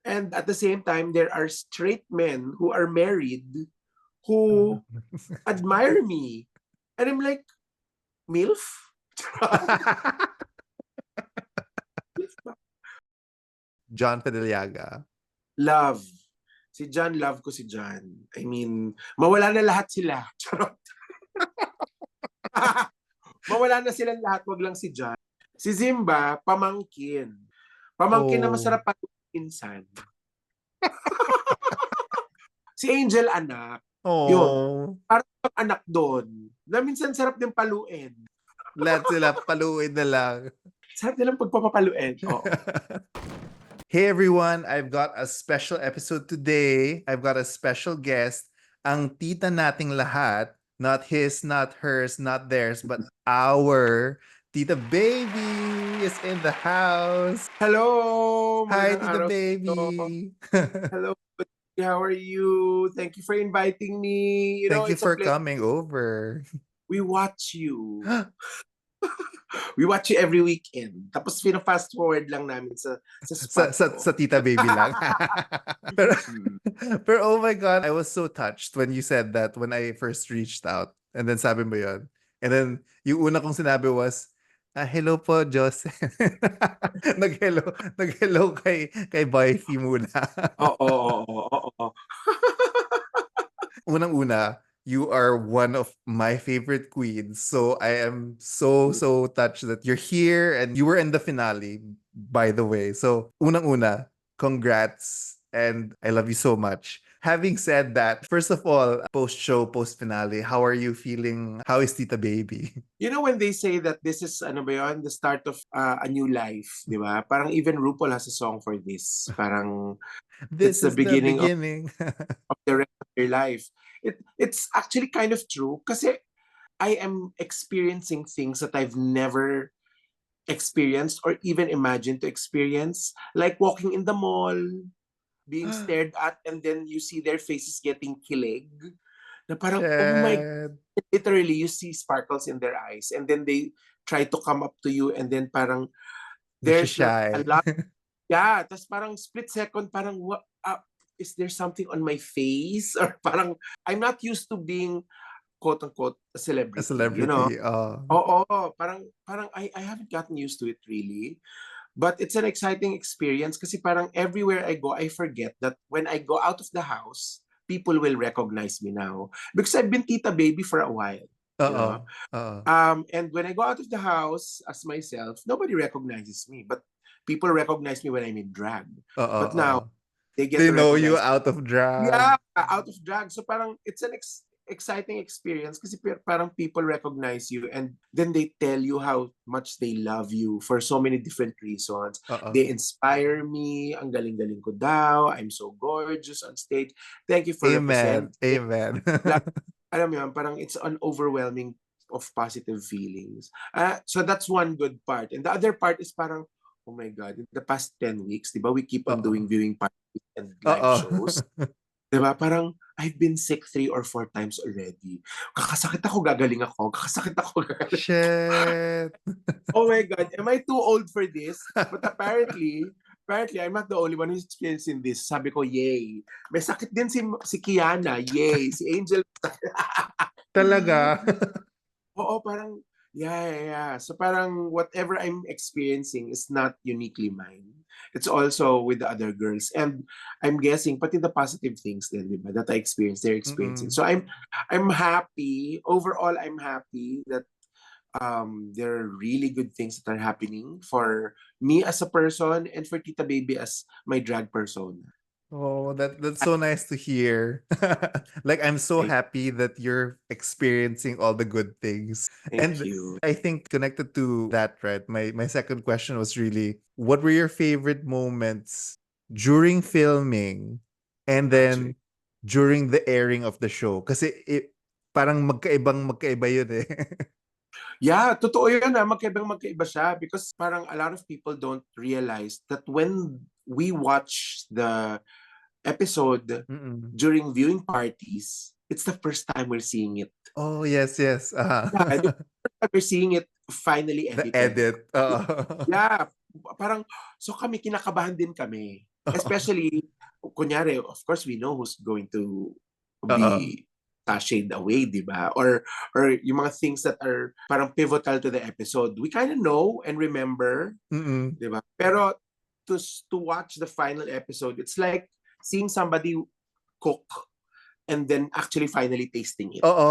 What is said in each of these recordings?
And at the same time, there are straight men who are married who admire me. And I'm like, MILF? John Fideliaga. Love. Si John, love ko si John. I mean, mawala na lahat sila. Charot. Mawala na silang lahat, wag lang si John. Si Zimba, pamangkin. Pamangkin na masarap pa minsan. Si Angel, anak. Yun. Parang anak doon. Na minsan sarap din paluin. Lahat sila paluin na lang. Sarap nilang pagpapapaluin. Oo. Hey everyone, I've got a special episode today. I've got a special guest. Ang tita nating lahat, not his, not hers, not theirs, but our Tita Baby is in the house. Hello! Hi, Magandang Tita araw Baby. Hello, how are you? Thank you for inviting me. Thank you It's a for pleasure. coming over. We watch you. We watch you every weekend. Tapos fast forward lang namin sa spot ko. Sa Tita Baby lang. pero oh my God, I was so touched when you said that when I first reached out. And then sabi mo yun. And then yung una kong sinabi was, hello po, Jose. nag-hello kay Boyfie muna. Oo. Unang-una, you are one of my favorite queens. So I am so touched that you're here and you were in the finale, by the way. So unang-una, congrats and I love you so much. Having said that, first of all, post-show, post-finale, how are you feeling? How is Tita Baby? You know when they say that this is the start of a new life, di ba? Parang even RuPaul has a song for this. Parang This it's the is the beginning beginning. of the rest of your life. It's actually kind of true kasi I am experiencing things that I've never experienced or even imagined to experience. Like walking in the mall, being stared at, and then you see their faces getting kilig. Na parang, oh my God, literally, you see sparkles in their eyes. And then they try to come up to you and then parang, there's like a Shy. lot. Yeah, tas parang split second, parang, is there something on my face? Or parang, I'm not used to being quote-unquote a celebrity. A celebrity. Oo, parang I haven't gotten used to it really. But it's an exciting experience kasi parang everywhere I go, I forget that when I go out of the house, people will recognize me now. Because I've been Tita Baby for a while. You know? And when I go out of the house as myself, nobody recognizes me. But people recognize me when I'm in drag. But now, they get They to know you recognize out of drag. Yeah, out of drag. So parang it's an exciting experience kasi parang people recognize you and then they tell you how much they love you for so many different reasons. They inspire me. Ang galing-galing ko daw. I'm so gorgeous on stage. Thank you for representing. Amen. Alam mo yun, parang it's an overwhelming of positive feelings. So that's one good part. And the other part is parang, oh my God, in the past 10 weeks, di ba, we keep on doing viewing parties and live shows. Di ba, parang I've been sick 3 or 4 times already. Kakasakit ako, gagaling ako. Kakasakit ako, gagaling. Shit. Oh my God, am I too old for this? But apparently, I'm not the only one who's experiencing this. Sabi ko, yay. May sakit din si Kiana, yay. Si Angel. Talaga? Oo, parang, yeah. So parang whatever I'm experiencing is not uniquely mine. It's also with the other girls. And I'm guessing, pati the positive things din, di ba, that I experienced, they're experiencing. So I'm happy. Overall, I'm happy that there are really good things that are happening for me as a person and for Tita Baby as my drag persona. Oh, that's so nice to hear. Like I'm so happy that you're experiencing all the good things. Thank you. I think connected to that, right? My second question was really, what were your favorite moments during filming and then during the airing of the show? Kasi parang magkaiba yun eh. Yeah, totoo yun magkaiba siya because parang a lot of people don't realize that when we watch the episode during viewing parties, it's the first time we're seeing it. Oh, yes. Yeah, we're seeing it finally edited. The edit. Yeah, parang so kami kinakabahan din kami. Especially, kunyari, of course, we know who's going to Oo. be sashayed away, di ba? Or yung mga things that are parang pivotal to the episode. We kind of know and remember, Mm. di ba? Pero to watch the final episode, it's like seeing somebody cook and then actually finally tasting it. Oo,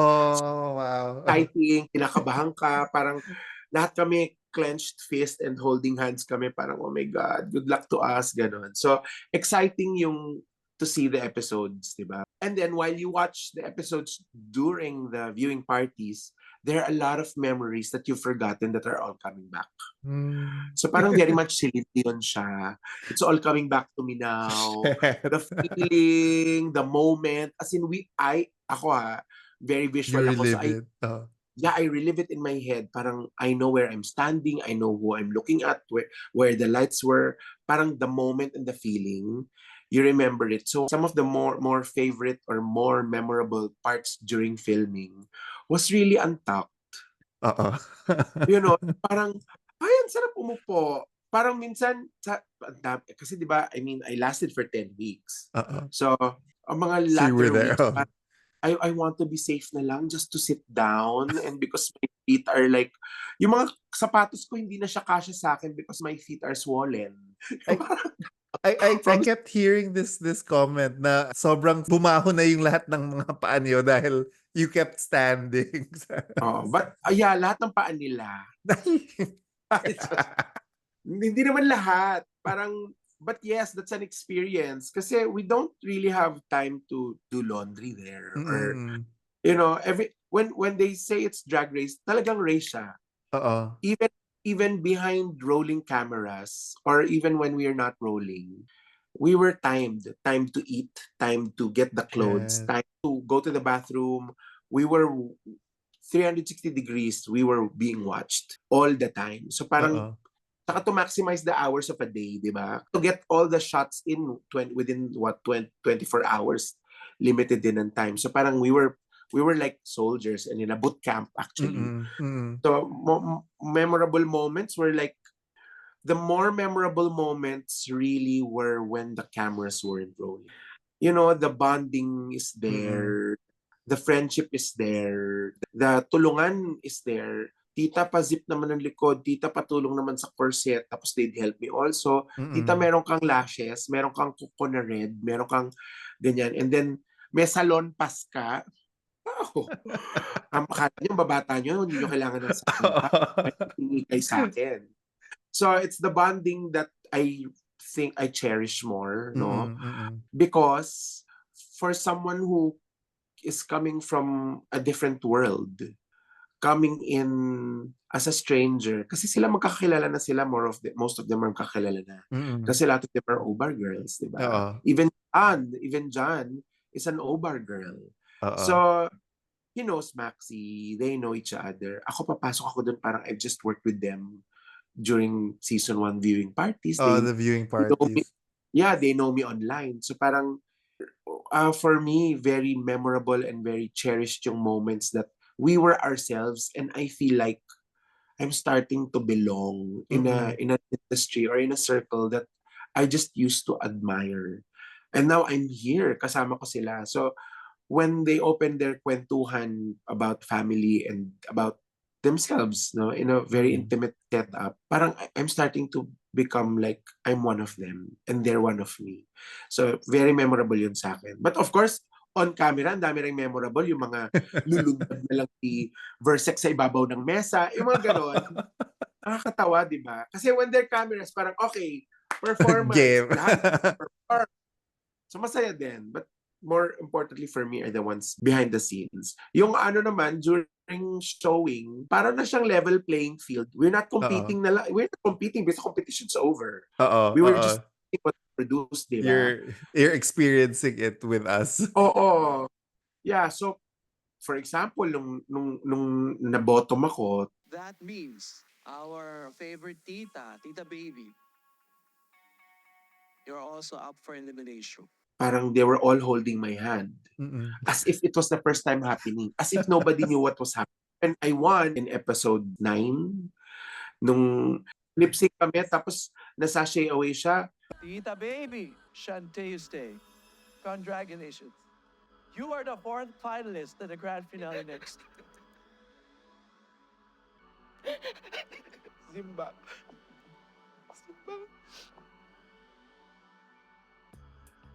wow. Exciting, kinakabahan ka, parang lahat kami clenched fist and holding hands kami, parang, oh my God, good luck to us, ganon. So, exciting yung to see the episodes, di ba? And then, while you watch the episodes during the viewing parties, there are a lot of memories that you've forgotten that are all coming back. Hmm. So, parang very much silid yun siya. It's all coming back to me now. The feeling, the moment, as in ako very You visual ako. So, relive it. Oo. I relive it in my head. Parang I know where I'm standing, I know who I'm looking at, where the lights were. Parang the moment and the feeling, you remember it. So some of the more favorite or more memorable parts during filming was really untucked. Oo. You know, parang, ay, ang sarap umupo. Parang minsan, kasi di ba, I mean, I lasted for 10 weeks. Oo. So, ang mga So you were latter there. weeks, Oh. I want to be safe na lang just to sit down, and because my feet are like, yung mga sapatos ko hindi na siya kasya sa akin because my feet are swollen. I I From kept hearing this comment na sobrang bumaho na yung lahat ng mga paa niyo dahil you kept standing. but yeah, lahat ng paa nila. It's just, hindi naman lahat. Parang, but yes, that's an experience. Kasi we don't really have time to do laundry there. Or, Mm. you know, when they say it's drag race, talagang race siya. Oo. Even behind rolling cameras, or even when we are not rolling, we were time to eat, time to get the clothes, Yeah. time to go to the bathroom. We were 360 degrees, we were being watched all the time. So parang, Oo. saka to maximize the hours of a day, di ba? To get all the shots in within 24 hours, limited din ang time. So parang we were like soldiers and in a boot camp actually. Mm. So memorable moments were like, the more memorable moments really were when the cameras weren't rolling. You know, the bonding is Mm. there, the friendship is there, the tulungan is there. Tita, pa-zip naman ng likod. Tita, patulong naman sa corset. Tapos they'd help me also. Tita, Mm. meron kang lashes, meron kang kuko na red, meron kang ganyan. And then, may salon pass ka. Wow! Ang akala nyo, babata nyo, hindi nyo kailangan ng salon pass. May hingi sa akin. So, it's the bonding that I think I cherish more, no? Mm. Because for someone who is coming from a different world, coming in as a stranger, kasi sila magkakilala na sila, most of them are magkakilala na. Mm. Kasi lahat of them are OBAR girls, di ba? Oo. Even John is an OBAR girl. Oo. So, he knows Maxi, they know each other. Ako, papasok ako dun, parang I've just worked with them during season 1 viewing parties. Oh, the viewing They know me, parties. yeah, they know me online. So parang, for me, very memorable and very cherished yung moments that we were ourselves, and I feel like I'm starting to belong in Mm. an industry or in a circle that I just used to admire. And now I'm here, kasama ko sila. So when they open their kwentuhan about family and about themselves, no, in a very Mm. intimate setup, parang I'm starting to become like I'm one of them and they're one of me. So very memorable yun sa akin. But of course, on camera, ang dami ring memorable, yung mga lulundag na lang si Versex sa ibabaw ng mesa, yung mga ganon. Nakakatawa, di ba? Kasi when they're cameras, parang okay, performance, Game. lahat perform. So masaya din. But more importantly for me are the ones behind the scenes. Yung ano naman, during showing, parang na siyang level playing field. We're not Oo. competing we're not competing because the competition's over. Oo. We were Oo. just what produced, di ba? You're experiencing it with us. Oo. Yeah, so for example, nung na-bottom ako, That means our favorite tita, Tita Baby, you're also up for elimination. parang they were all holding my hand. Mm. As if it was the first time happening. As if nobody knew what was happening. And I won in episode 9, nung lip sync kami, tapos nasashay away siya. Tita Baby, Shantae Stay. Congratulations. You are the fourth finalist to the grand finale next. Zimba.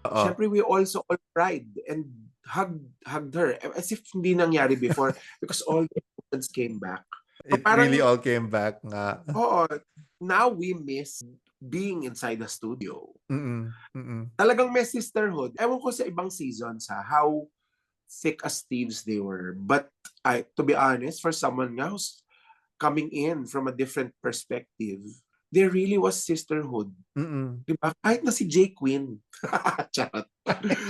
Oo. Syempre, we also all cried and hugged her as if hindi nangyari before because all the emotions came back. It Parang- really all came back nga. Oo, now we miss being inside the studio. Mm. Talagang may sisterhood. Ewan ko sa ibang seasons how thick as thieves they were. But to be honest, for someone nga who's coming in from a different perspective, there really was sisterhood. Diba? Kahit na si Jay Quinn. Charot.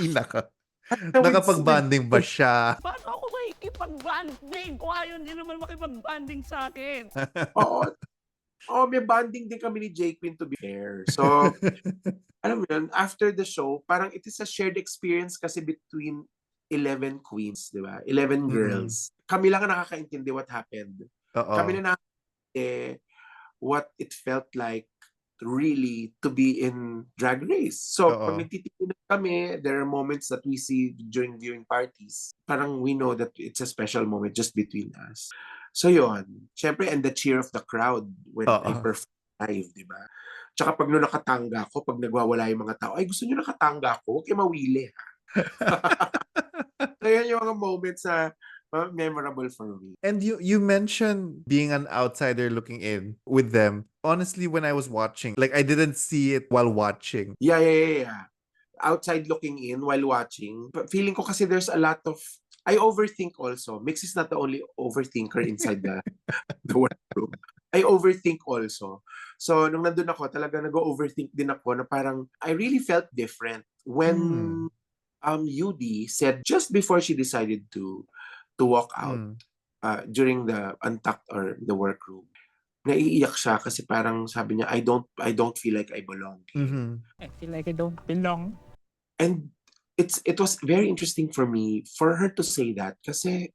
Ina ka. Nakapag-bonding ba siya? Paano ako makikipag-banding? Kung ayaw hindi naman makipag-banding sa akin. Oo. Oh, may bonding din kami ni Jay Quinn, to be fair. So, alam mo yun, after the show, parang it is a shared experience kasi between 11 queens, di ba? 11 girls. Kami lang ang nakakaintindi what happened. Oo. Kami na what it felt like really to be in Drag Race. So, Oo. pag nagtitignan kami, there are moments that we see during viewing parties. Parang we know that it's a special moment just between us. So, yun. Siyempre, and the cheer of the crowd when I Oo. perform live, di ba? Tsaka pag nung nakatanga ko, pag nagwawala yung mga tao, ay gusto nyo nakatanga ko? Huwag kayo mawili, ha? So, yan yung mga moments na memorable for me. And you mentioned being an outsider looking in with them. Honestly, when I was watching, like I didn't see it while watching. Yeah. Outside looking in while watching. But feeling ko kasi there's a lot of... I overthink also. Mix is not the only overthinker inside the workroom. I overthink also. So, nung nandun ako, talaga nag-overthink din ako na parang I really felt different when Yudi said just before she decided to walk out during the Untucked or the workroom. Naiiyak siya kasi parang sabi niya, I don't feel like I belong here. I feel like I don't belong. And it was very interesting for me for her to say that kasi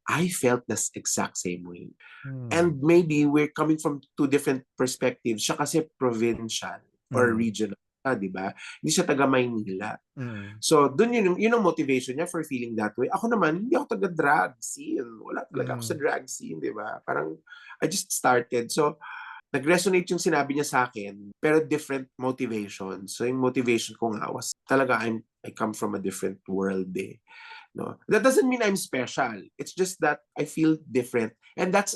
I felt the exact same way. And maybe we're coming from two different perspectives. Siya kasi provincial or regional, di ba? Hindi siya taga Maynila. So, dun yun ang motivation niya for feeling that way. Ako naman, hindi ako taga drag scene. Wala talaga ako sa drag scene, di ba? Parang, I just started. So, nag-resonate yung sinabi niya sa akin, pero different motivation. So, yung motivation ko nga was, talaga, I come from a different world eh. No? That doesn't mean I'm special. It's just that I feel different. And that's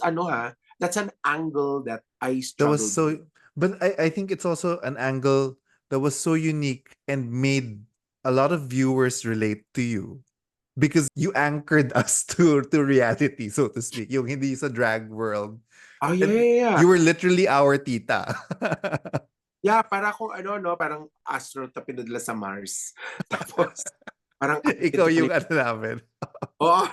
that's an angle that I That struggled was so, with. but I think it's also an angle that was so unique and made a lot of viewers relate to you because you anchored us to reality, so to speak. Yung hindi sa drag world. Oh, And yeah. you were literally our tita. Yeah, para kung parang astronaut na pinadala sa Mars. Tapos, parang... Ikaw yung ano namin. Oo.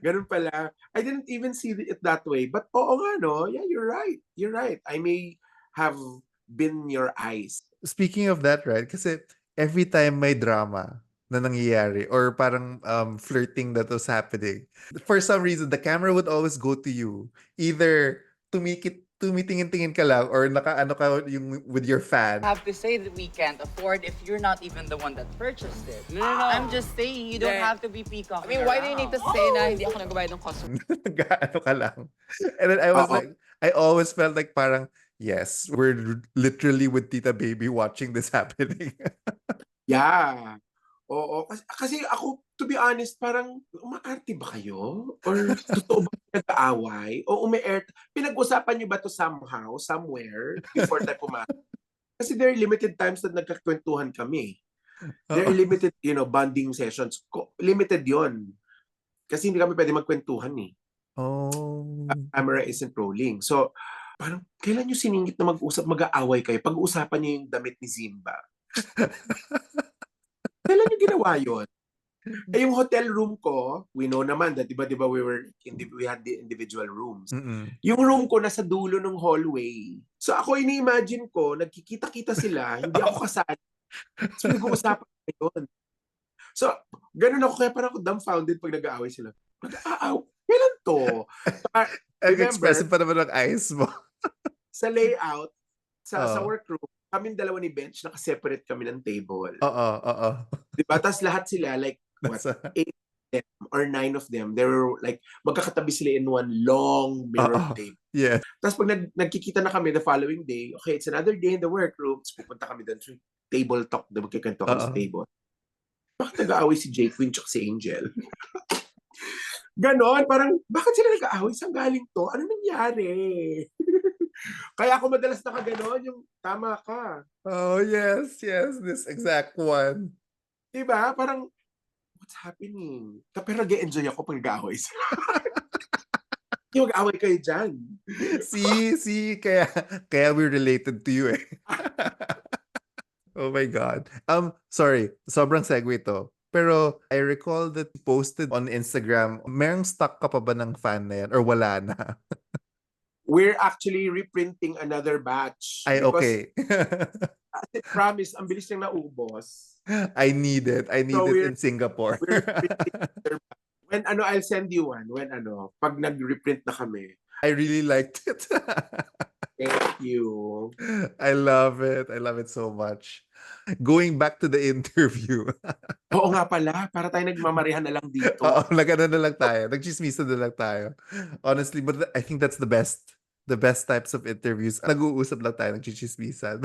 Ganun pala. I didn't even see it that way. But oo nga, no? Yeah, you're right. You're right. I may have been your eyes. Speaking of that, right? Kasi every time may drama na nangyayari or parang flirting that was happening, for some reason, the camera would always go to you. Either tumitingin-tingin ka lang or nakaano ka yung with your fan. I have to say that we can't afford if you're not even the one that purchased it. No. I'm just saying, you don't Then- have to be peacocking I mean, why do you need to say na hindi ako nagbayad ng costume? Nag-ano ka lang. And then I was Oo. like, I always felt like parang, yes, we're literally with Tita Baby watching this happening. Yeah. Oo. Kasi ako, to be honest, parang umaarte ba kayo? Or totoo ba nag-aaway? O pinag-usapan niyo ba to somehow, somewhere, before tayo pumasok? Kasi there are limited times na nagkakwentuhan kami. There are limited, bonding sessions. Limited yon. Kasi hindi kami pwede magkwentuhan eh. Oh. Camera isn't rolling. So, parang, kailan nyo siningit na mag-usap, mag-aaway kayo? Pag-uusapan nyo yung damit ni Zimba. Kailan nyo ginawa yun? Eh, yung hotel room ko, we know naman that, di ba, we had the individual rooms. Yung room ko nasa dulo ng hallway. So ako, ini-imagine ko, nagkikita-kita sila, hindi ako kasali. So nag-uusapan na yun. So, ganun ako, kaya parang ako dumbfounded pag nag-aaway sila. Nag-aaw, kailan to? Expressive pa naman ang eyes mo. Sa layout, sa Oo. workroom, kaming dalawa ni Bench, nakaseparate kami ng table. Oo. Diba? Tapos lahat sila, like, what, Nasa, 8 of them or 9 of them, they were like, magkakatabi sila in one long mirrored oo. table. Yes. Tapos pag nagkikita na kami the following day, okay, it's another day in the workroom, tapos pupunta kami doon to table talk, diba, magkikanto kami sa Oo. table. Bakit nag-aaway si Jake Queen tsaka si Angel? Ganon, parang, bakit sila nag-aaway? Saan galing to? Ano nangyari? Kaya ako madalas nakaganon, yung tama ka. Oh, yes. This exact one. Diba? Parang, what's happening? Pero nag-enjoy ako pag nag-aaway sila. Yung mag-aaway kayo dyan. See, kaya we related to you eh. Oh my God. Sorry, sobrang segue to. Pero I recall that you posted on Instagram, merong stock ka pa ba ng fan na yan or wala na? We're actually reprinting another batch. Ay, Because, okay. as I promise, ang bilis nang naubos. I need it. I need So it in Singapore. We're reprinting another batch. When I'll send you one. When pag nag-reprint na kami. I really liked it. Thank you. I love it. I love it so much. Going back to the interview. Oo nga pala, para tayo nagmamarihan na lang dito. Oo, nag-ano na lang tayo. Nagchismisa na lang tayo. Honestly, but I think that's the best. The best types of interviews. Nag-uusap lang tayo, nagchichismisan.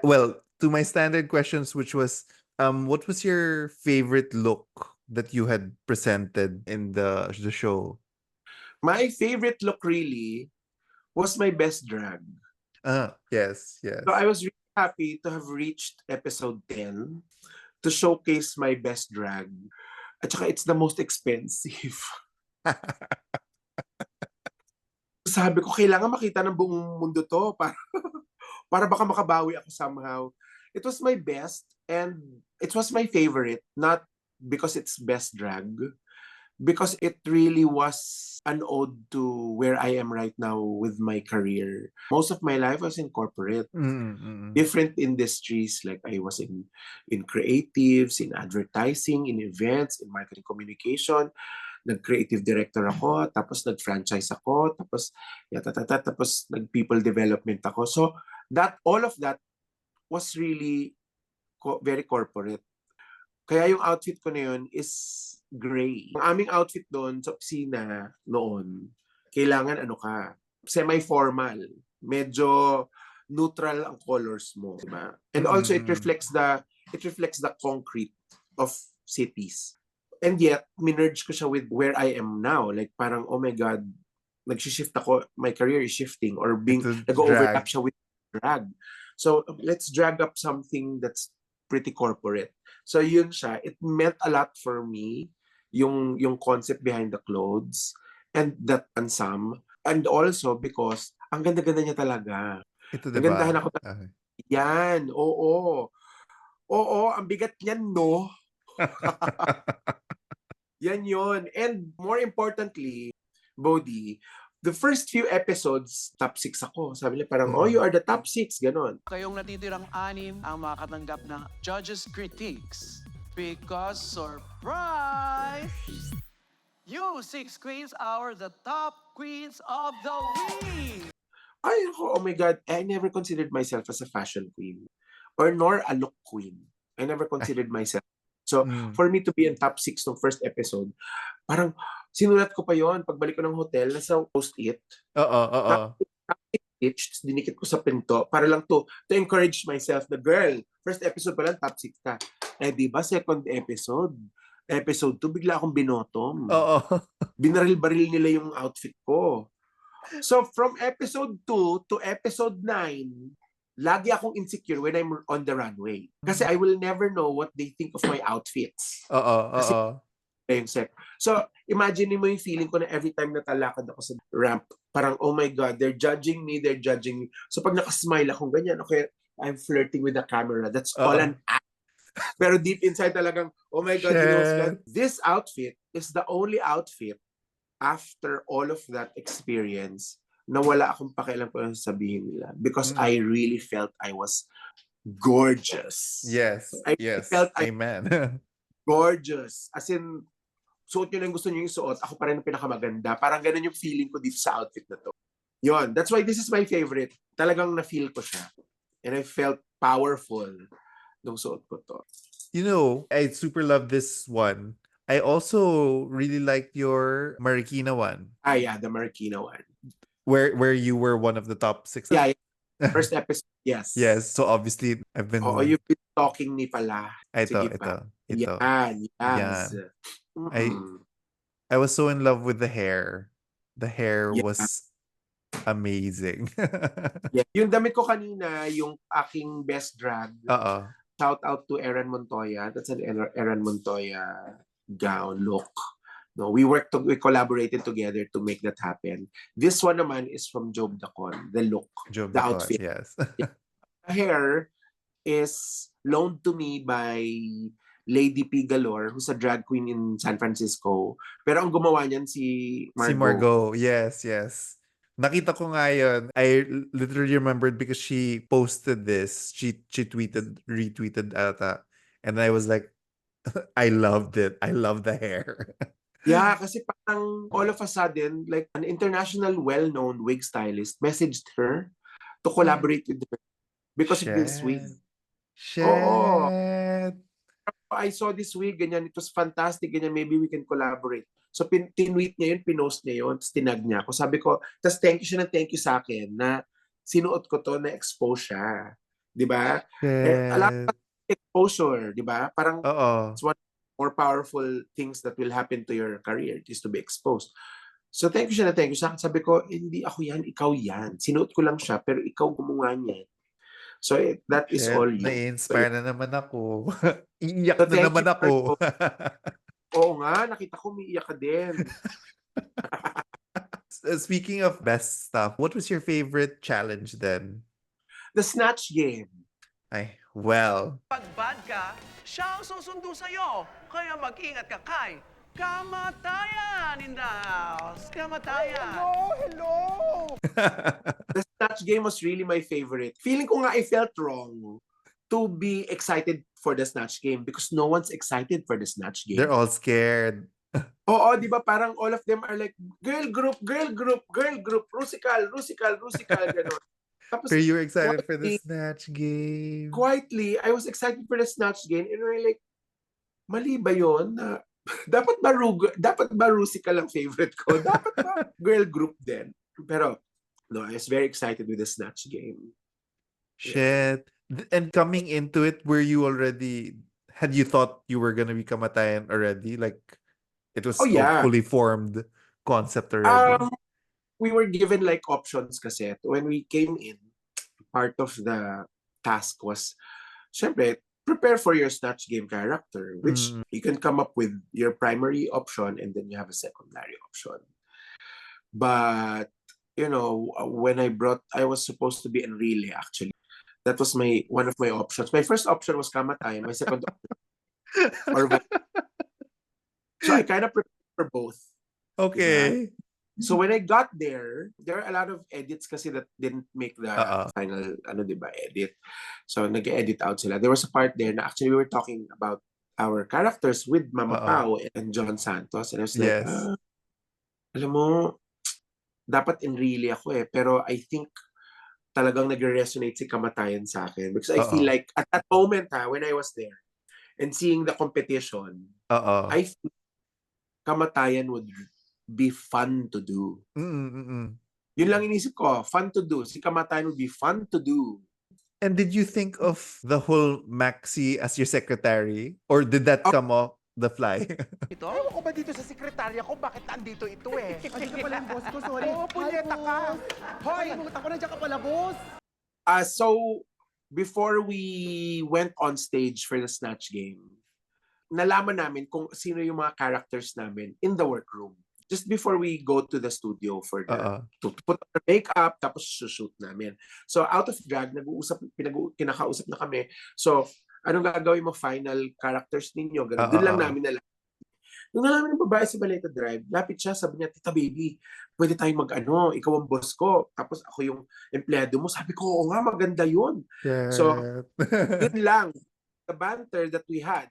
Well, to my standard questions, which was, what was your favorite look that you had presented in the show? My favorite look really was my best drag. Yes. So I was really happy to have reached episode 10 to showcase my best drag. At saka it's the most expensive. Sabi ko, kailangan makita ng buong mundo to para baka makabawi ako somehow. It was my best and it was my favorite, not because it's best drag, because it really was an ode to where I am right now with my career. Most of my life was in corporate, different industries. Like I was in creatives, in advertising, in events, in marketing communication. Nag-creative director ako, tapos nag-franchise ako, tapos tapos nag-people development ako. So all of that was really very corporate. Kaya yung outfit ko na yun is gray. Ang aming outfit doon sa opisina noon, kailangan semi-formal. Medyo neutral ang colors mo, diba? And also it reflects the concrete of cities. And yet, minerge ko siya with where I am now. Like parang, oh my God, nag-shift ako, my career is shifting or nag-overlap siya with drag. So let's drag up something that's pretty corporate. So yun siya. It meant a lot for me, yung concept behind the clothes and that ensemble. And also because ang ganda-ganda niya talaga. Ito diba? Nagandahan ako. Yan, oo. Oo, ang bigat niyan, no? Yan yun. And more importantly, Bodhi, the first few episodes, top 6 ako. Sabi niya parang, oh, you are the top 6, ganon. Kayong natitirang 6 ang makatanggap ng judges' critiques. Because, surprise! You 6 queens are the top queens of the week! Ay, ako, oh my God, I never considered myself as a fashion queen or nor a look queen. I never considered myself. So, for me to be in top 6 ng first episode, parang sinulat ko pa yon pagbalik ko ng hotel, nasa post-it. Oo. Stitched, dinikit ko sa pinto para lang to encourage myself na, girl, first episode pa lang, top 6 ka. Eh, di ba, second episode 2, bigla akong binotom. Oo. Binaril-baril nila yung outfit ko. So, from episode 2 to episode 9, lagi akong insecure when I'm on the runway. Kasi I will never know what they think of my outfits. Oo. So, imagine mo yung feeling ko na every time natalakad ako sa ramp, parang, oh my God, they're judging me. So, pag nakasmile akong ganyan, okay, I'm flirting with the camera. That's all an act. Pero deep inside talagang, oh my God, you know what? This outfit is the only outfit after all of that experience na wala akong pakialam kung ano sabihin nila. Because I really felt I was gorgeous. Yes. Amen. Gorgeous. As in, suot nyo lang gusto nyo yung suot, ako pa rin ang pinakamaganda. Parang ganun yung feeling ko dito sa outfit na to. Yun. That's why this is my favorite. Talagang na-feel ko siya. And I felt powerful nung suot ko to. You know, I super love this one. I also really liked your Marikina one, Yeah, the Marikina one. where you were one of the top 6. Yeah, first episode, yes. Yes, so obviously I've been Oo, you've been talking me pala. ito, Sige pa. ito. Yan, yes. Yan. Mm-mm. I was so in love with the hair. The hair Yeah. was amazing. Yeah. Yung damit ko kanina, yung aking best drag, Oo. shout out to Erin Montoya. That's an Erin Montoya gown look. No, we collaborated together to make that happen. This one naman is from Job Dacon, the look, Job the Dacon, outfit. yes. The hair is loaned to me by Lady P. Galore, who's a drag queen in San Francisco. Pero ang gumawa niyan si Margot. Si Margot, yes, yes. Nakita ko nga yun. I literally remembered because she posted this. She retweeted ata. And I was like, I loved it. I love the hair. Yeah, kasi parang all of a sudden, like an international well-known wig stylist messaged her to collaborate with her because of this wig. Shit. Oo. I saw this wig, ganyan, it was fantastic, ganyan, maybe we can collaborate. So, tinweet niya yun, pinost niya yun, tapos tinag niya ako. Sabi ko, tapos thank you sa akin na sinuot ko to, na-expose siya. Di ba? A lot of exposure, di ba? Parang it's one more powerful things that will happen to your career is to be exposed. So, thank you sa akin. Sabi ko, hindi ako yan, ikaw yan. Sinuot ko lang siya, pero ikaw gumawa niya. So, that is all you. Na-inspire na naman ako. Iiyak So, na thank naman you, ako. Oo nga, nakita ko umiiyak ka din. Speaking of best stuff, what was your favorite challenge then? The Snatch Game. Ay, well. Pag bad ka, siya ang susundo sa'yo. Kaya mag-ingat ka kay kamatayan in the house. Kamatayan. The Snatch Game was really my favorite. Feeling ko nga I felt wrong to be excited for the Snatch Game because no one's excited for the Snatch Game. They're all scared. Oo, di ba? Parang all of them are like, girl group, rusical, gano'n. Tapos, Are you excited for quietly- the Snatch Game? Quietly, I was excited for the Snatch Game and we're like, mali ba yun? Na, dapat ba rusical ang favorite ko? Dapat ba girl group din? Pero, no, I was very excited with the Snatch Game. Shit. And coming into it, had you thought you were gonna be kamatayan already? Like, it was Oh, yeah. a fully formed concept already? We were given like options kasi. When we came in, part of the task was, syempre, prepare for your Snatch Game character, which you can come up with your primary option and then you have a secondary option. But, you know, when I was supposed to be Enrile actually. That was one of my options. My first option was Kamatayan. My second option so I kind of prepared for both. Okay. So when I got there are a lot of edits kasi that didn't make the final edit. So nag-edit out sila. There was a part there na actually we were talking about our characters with Mama Pao and John Santos. And I was like, alam mo, dapat Enrile ako eh. Pero I think talagang nag-resonate si Kamatayan sa akin. Because I feel like at that moment when I was there and seeing the competition, I think Kamatayan would be fun to do. Yun lang inisip ko, fun to do. Si Kamatayan would be fun to do. And did you think of the whole Maxi as your secretary? Or did that come off the fly? Ewan ko ba dito sa sekretarya ko, bakit andito ito eh? Andito pala yung boss ko, sorry. Oo, punyeta ka. Hoy, ako na dyan ka pala, boss. So, before we went on stage for the Snatch Game, nalaman namin kung sino yung mga characters namin in the workroom. Just before we go to the studio for to put on the makeup, tapos shoot namin. So, out of drag, kinakausap na kami. So, anong gagawin mo final characters ninyo? Ganun. Doon lang namin nalaman. Nung nalaman ng babae sa Baleta Drive, lapit siya, sabi niya, Tita Baby, pwede tayong ikaw ang boss ko, tapos ako yung empleyado mo. Sabi ko, oo nga, maganda yun. So, yun lang. The banter that we had.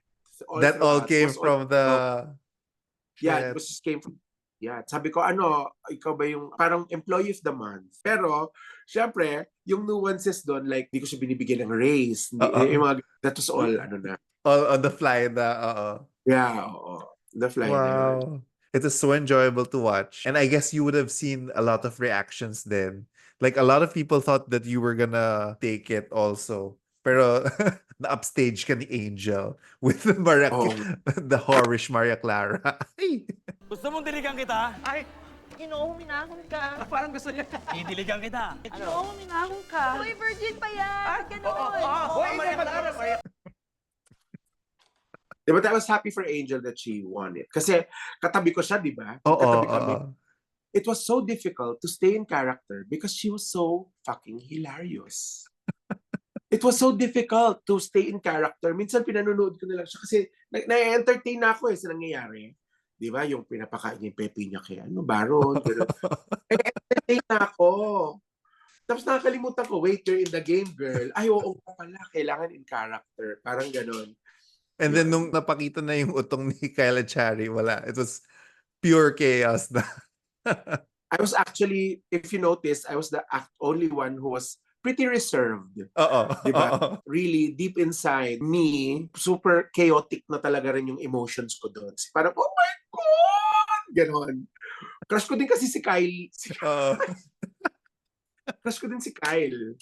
That all came from the... Yeah, it just came from yan. Sabi ko, ikaw ba yung parang employee of the month? Pero, syempre, yung nuances doon, like, di ko siya binibigyan ng raise. That was all, All on the fly na, Yeah, oo. The fly na yun. Wow. It is so enjoyable to watch. And I guess you would have seen a lot of reactions then. Like, a lot of people thought that you were gonna take it also. Pero, na-upstage ka ni Angel with the Oh. the whorish Maria Clara. Ay! Gusto mong diligan kita? Ay, huminahon ka. Parang gusto niya. Didiligan kita. Huminahon ka. Hoy, virgin pa yan. Ganon. But I was happy for Angel that she won it. Kasi katabi ko siya, di ba? Katabi kami. It was so difficult to stay in character because she was so fucking hilarious. It was so difficult to stay in character. Minsan pinanonood ko na lang siya kasi na-entertain na ako sa nangyayari. Di ba? Yung pinapakain niya yung pepe niya kaya, Baron? Na-entertain na ako. Tapos nakakalimutan ko, wait, you're in the game, girl. Ay, oo pala, kailangan in character. Parang ganon. And then nung napakita na yung utong ni Kyla Chari, wala. It was pure chaos na. I was actually, if you notice, I was the only one who was pretty reserved. Diba? Really, deep inside me, super chaotic na talaga rin yung emotions ko doon. Parang, oh my God! Ganon. Crush ko din kasi si Kyle. Crush ko din si Kyle.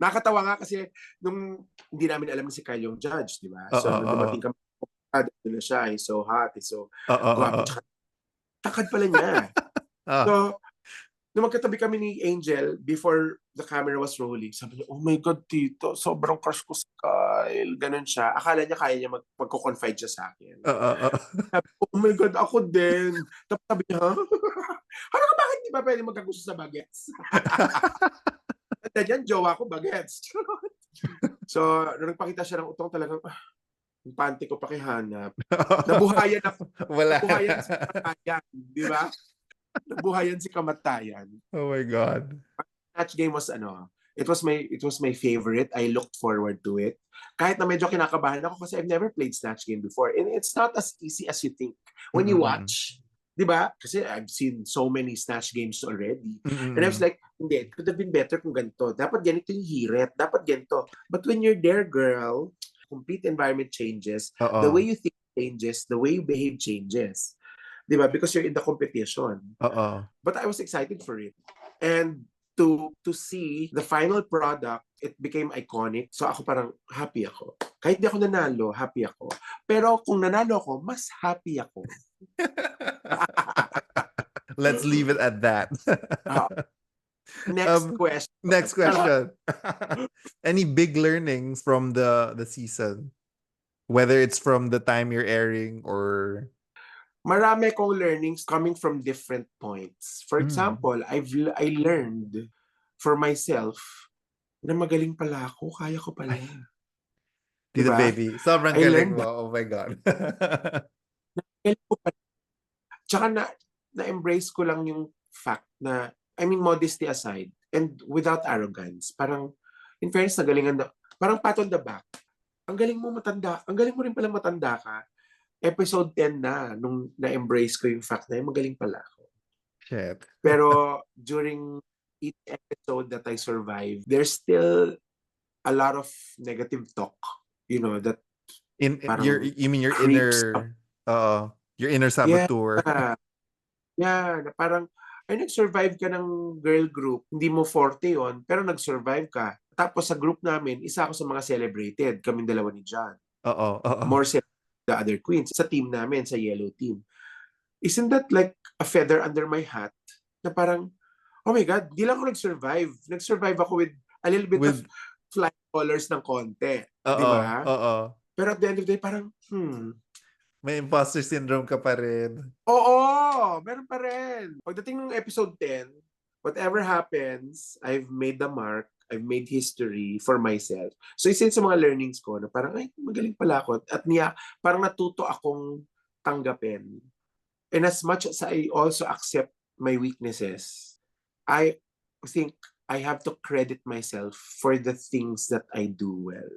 Nakakatawa nga kasi nung hindi namin alam na si Kyle yung judge, di ba? So, nung dumating kami, na siya, he's so hot, he's so guwapo. Takad pala niya. So, nung magkatabi kami ni Angel, before the camera was rolling, sabi niya, oh my God, Tito, sobrang crush ko si Kyle. Ganon siya. Akala niya kaya niya magko-confide siya sa akin. Sabi ko, oh my God, ako din. Tapos sabi niya, ano ka, bakit di ba pwede magkagusto sa bagets? At yan, jowa ko, bagets. So, nung nagpakita siya ng utong talagang, yung panty ko pakihanap. Nabuhayan ako. Wala. Nabuhayan si kamatayan. Di ba? Nabuhayan si kamatayan. Oh my God. Snatch Game was it was my favorite. I looked forward to it. Kahit na medyo kinakabahan ako kasi I've never played Snatch Game before. And it's not as easy as you think when you watch. Di ba? Kasi I've seen so many Snatch Games already. And I was like, hindi, it could have been better kung ganito. Dapat ganito yung hirit. Dapat ganito. But when you're there, girl, complete environment changes. The way you think changes. The way you behave changes. Di ba? Because you're in the competition. But I was excited for it. And to see the final product, it became iconic. So ako parang happy ako. Kahit di ako nanalo, happy ako. Pero kung nanalo ako, mas happy ako. Let's leave it at that. Next question. Any big learnings from the season? Whether it's from the time you're airing or... Marami kong learnings coming from different points. For example, I learned for myself na magaling pala ako. Kaya ko pala. Tito Diba? Baby, sobrang galing mo. Oh my God. Tsaka na-embrace ko lang yung fact na, I mean, modesty aside, and without arrogance, parang, in fairness, nagalingan na, parang pat on the back. Ang galing mo matanda. Ang galing mo rin pala matanda ka. Episode 10 na, nung na-embrace ko yung fact na magaling pala ako. Shit. Pero during each episode that I survived, there's still a lot of negative talk. You know, that You mean your inner saboteur. Yeah, na parang, ay nag-survive ka ng girl group, hindi mo forte yon, pero nag-survive ka. Tapos sa group namin, isa ako sa mga celebrated, kaming dalawa ni John. More the other queens sa team namin, sa yellow team. Isn't that like a feather under my hat? Na parang, oh my God, di lang ako nag-survive. Nag-survive ako with a little bit of flying colors ng konti. Di ba? Pero at the end of the day, parang, may imposter syndrome ka pa rin. Oo, meron pa rin. Pagdating ng episode 10, whatever happens, I've made the mark. I've made history for myself. So, isa sa mga learnings ko na parang, ay, magaling pala ako. At parang natuto akong tanggapin. And as much as I also accept my weaknesses, I think I have to credit myself for the things that I do well.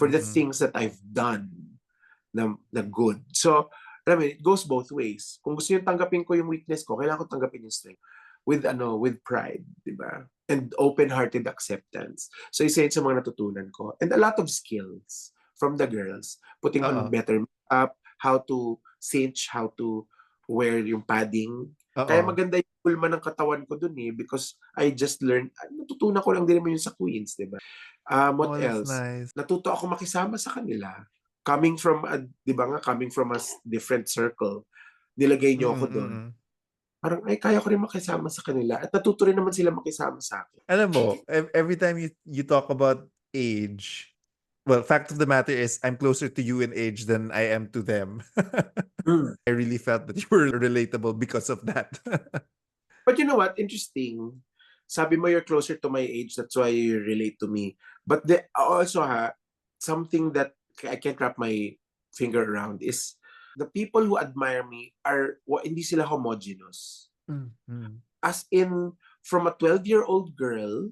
For the things that I've done na good. So, alam mo, it goes both ways. Kung gusto niyo tanggapin ko yung weakness ko, kailangan ko tanggapin yung strength with pride, di ba? And open-hearted acceptance. So isa yun sa mga natutunan ko. And a lot of skills from the girls. Putting on better makeup, how to cinch, how to wear yung padding. Kaya maganda yung pulma ng katawan ko dun because I just learned, natutunan ko lang din naman yun sa Queens, di ba? What else? Nice. Natuto ako makisama sa kanila. Coming from a different circle, nilagay niyo ako doon. Parang, kaya ko rin makisama sa kanila. At natuto rin naman sila makisama sa akin. Alam mo, every time you talk about age, well, fact of the matter is, I'm closer to you in age than I am to them. I really felt that you were relatable because of that. But you know what? Interesting. Sabi mo you're closer to my age, that's why you relate to me. But also something that I can't wrap my finger around is the people who admire me hindi sila homogeneous. As in, from a 12-year-old girl,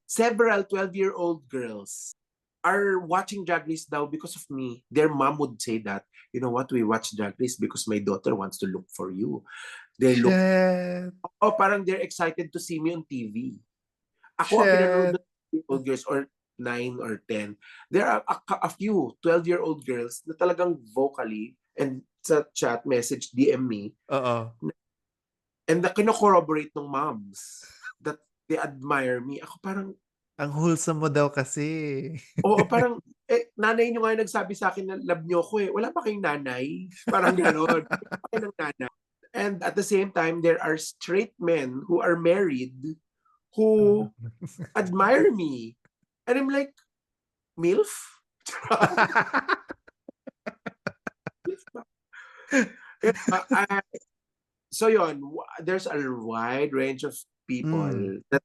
several 12-year-old girls are watching Drag Race now because of me. Their mom would say that, you know what, we watch Drag Race because my daughter wants to look for you. Parang they're excited to see me on TV. Ako ang pinanood ng old girls or 9 or 10. There are a few 12-year-old girls na talagang vocally and sa chat message DM me. And na kino-corroborate ng moms that they admire me. Ako parang, ang wholesome mo daw kasi. Oo, parang, nanay nyo nga yung nagsabi sa akin na love nyo ko Wala pa kayong nanay? Parang gano'n. Wala pa kayong nanay. And at the same time, there are straight men who are married who admire me. And I'm like, MILF? So yon, there's a wide range of people that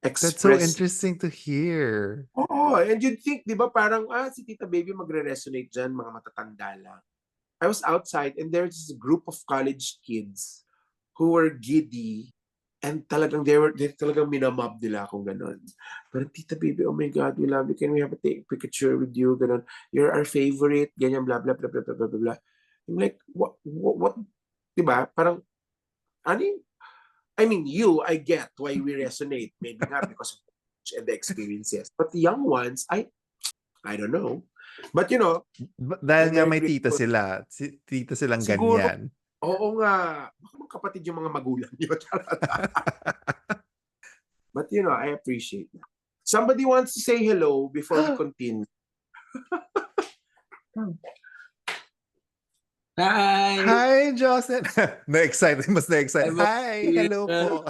express. That's so interesting to hear. Oo, and you'd think, di ba, parang, si Tita Baby magre-resonate dyan, mga matatanda lang. I was outside and there's this group of college kids who were giddy and talagang they talagang minamob nila akong ganon. Parang, Tita Baby, oh my God, we love you. Can we have a picture with you? Ganon. You're our favorite. Ganyan, blah, blah, blah, blah, blah, blah, blah. I'm like, what? Diba? Parang, I mean, I get why we resonate. Maybe not because of the experiences. But the young ones, I don't know. But you know, dahil nga may tita sila. Tita silang siguro, ganyan. Oo nga. Baka mga kapatid yung mga magulang nyo. But you know, I appreciate that. Somebody wants to say hello before we continue. Hi! Hi, Jocelyn! Na-excited. Mas na-excited. Hi! you. Hello po.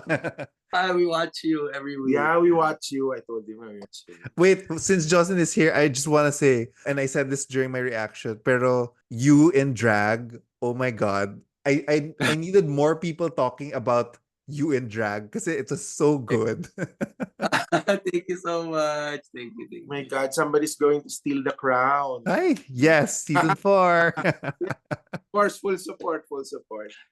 We watch you every week. Yeah, we watch you. I told him I watch you. Wait, since Jocelyn is here, I just want to say, and I said this during my reaction, pero you in drag, oh my God. I needed more people talking about you in drag kasi it was so good. Thank you so much. Thank you. My God, somebody's going to steal the crown. Hi! Yes, season 4. Of course, full support.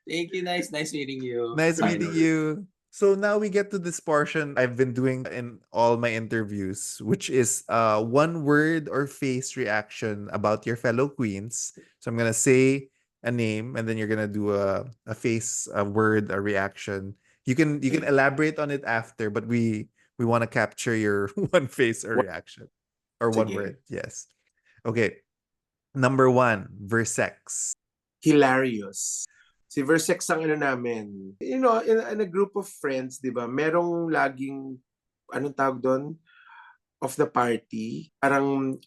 Thank you, nice meeting you. Nice meeting you. So now we get to this portion I've been doing in all my interviews, which is one word or face reaction about your fellow queens. So I'm gonna say a name and then you're gonna do a face, a word, a reaction. You can elaborate on it after, but we want to capture your one face or reaction or one word. Yes. Okay. Number 1, Versex. Hilarious. Si Versex ang namin. You know, in a group of friends, di ba, merong laging, anong tawag doon? Of the party. Parang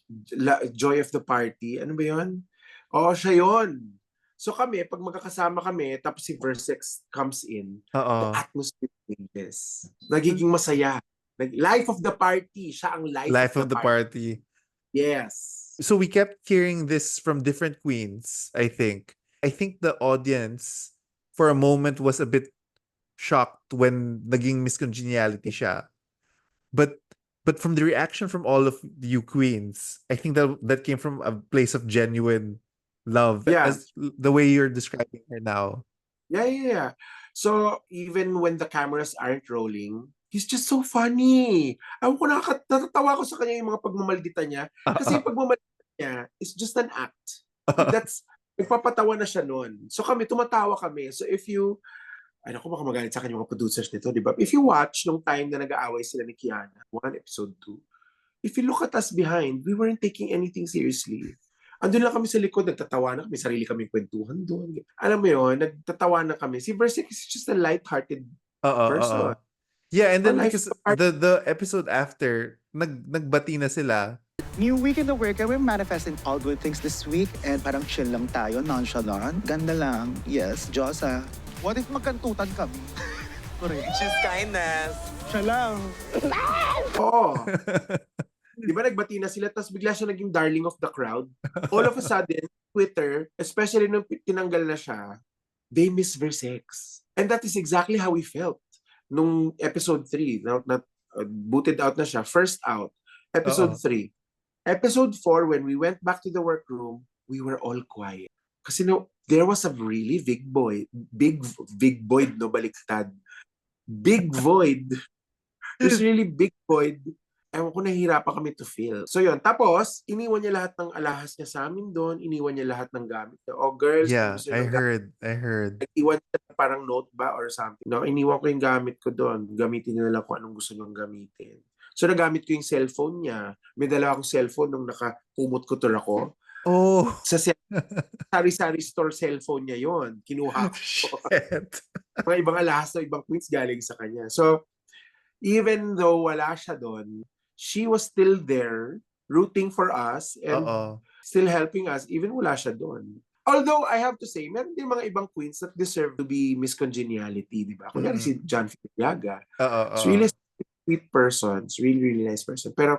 joy of the party. Ano ba yun? Oo, siya yun. So kami, pag magkakasama kami, tapos si Versex comes in, the atmosphere changes. Nagiging masaya. Life of the party. Siya ang life of the party. Yes. So we kept hearing this from different queens, I think. I think the audience, for a moment, was a bit shocked when naging Miss Congeniality siya. But from the reaction from all of you queens, I think that came from a place of genuine love. Yeah. As the way you're describing her now. Yeah. So even when the cameras aren't rolling, he's just so funny. Ako natatawa ko sa kanya yung mga pagmamaldita niya. Kasi yung pagmamaldita niya is just an act. That's Nagpapatawa na siya nun. So kami, tumatawa kami. So if you, ay naku, baka magalit sa akin yung mga producers nito, di ba? If you watch nung time na nag-aaway sila ni Kiana, 1 episode 2, if you look at us behind, we weren't taking anything seriously. Andun lang kami sa likod, nagtatawa na kami, sarili kaming kwentuhan doon. Alam mo yun, nagtatawa na kami. Si Versic is just a light-hearted person. Yeah, and then Life because apart. the episode after, nagbati na sila. New week in the work, we're manifesting all good things this week and parang chill lang tayo, nonchalant. Ganda lang. Yes, Diyosa. What if magkantutan kami? Choose kindness. Siya lang. Oo. Di ba nagbati na sila, tapos bigla siya naging darling of the crowd. All of a sudden, Twitter, especially nung tinanggal na siya, they miss Versex. And that is exactly how we felt nung episode 3. Booted out na siya, first out, episode 3. Episode 4, when we went back to the workroom, we were all quiet. Kasi there was a really big void, no, baliktad. Big void. There's really big void. Ewan ko, nahihirapan kami to fill. So yun, tapos, iniwan niya lahat ng alahas niya sa amin doon, iniwan niya lahat ng gamit niya. Oh, girls, Yeah, gusto I niyo ng heard. Nag-iwan siya ng parang note ba or something. No, iniwan ko yung gamit ko doon. Gamitin niyo na lang kung anong gusto niyong gamitin. So nagamit ko yung cellphone niya. May dala akong cellphone nung nakakumot-kutor ako. Oh, Sa sari-sari store cellphone niya yon. Kinuha ko. shit. Mga ibang alahas ng ibang queens galing sa kanya. So, even though wala siya doon, she was still there, rooting for us, and still helping us, even wala siya doon. Although, I have to say, meron din mga ibang queens that deserve to be Miss Congeniality, di ba? Kunyari si John Filiaga. It's really sweet person. It's really, really nice person. Pero,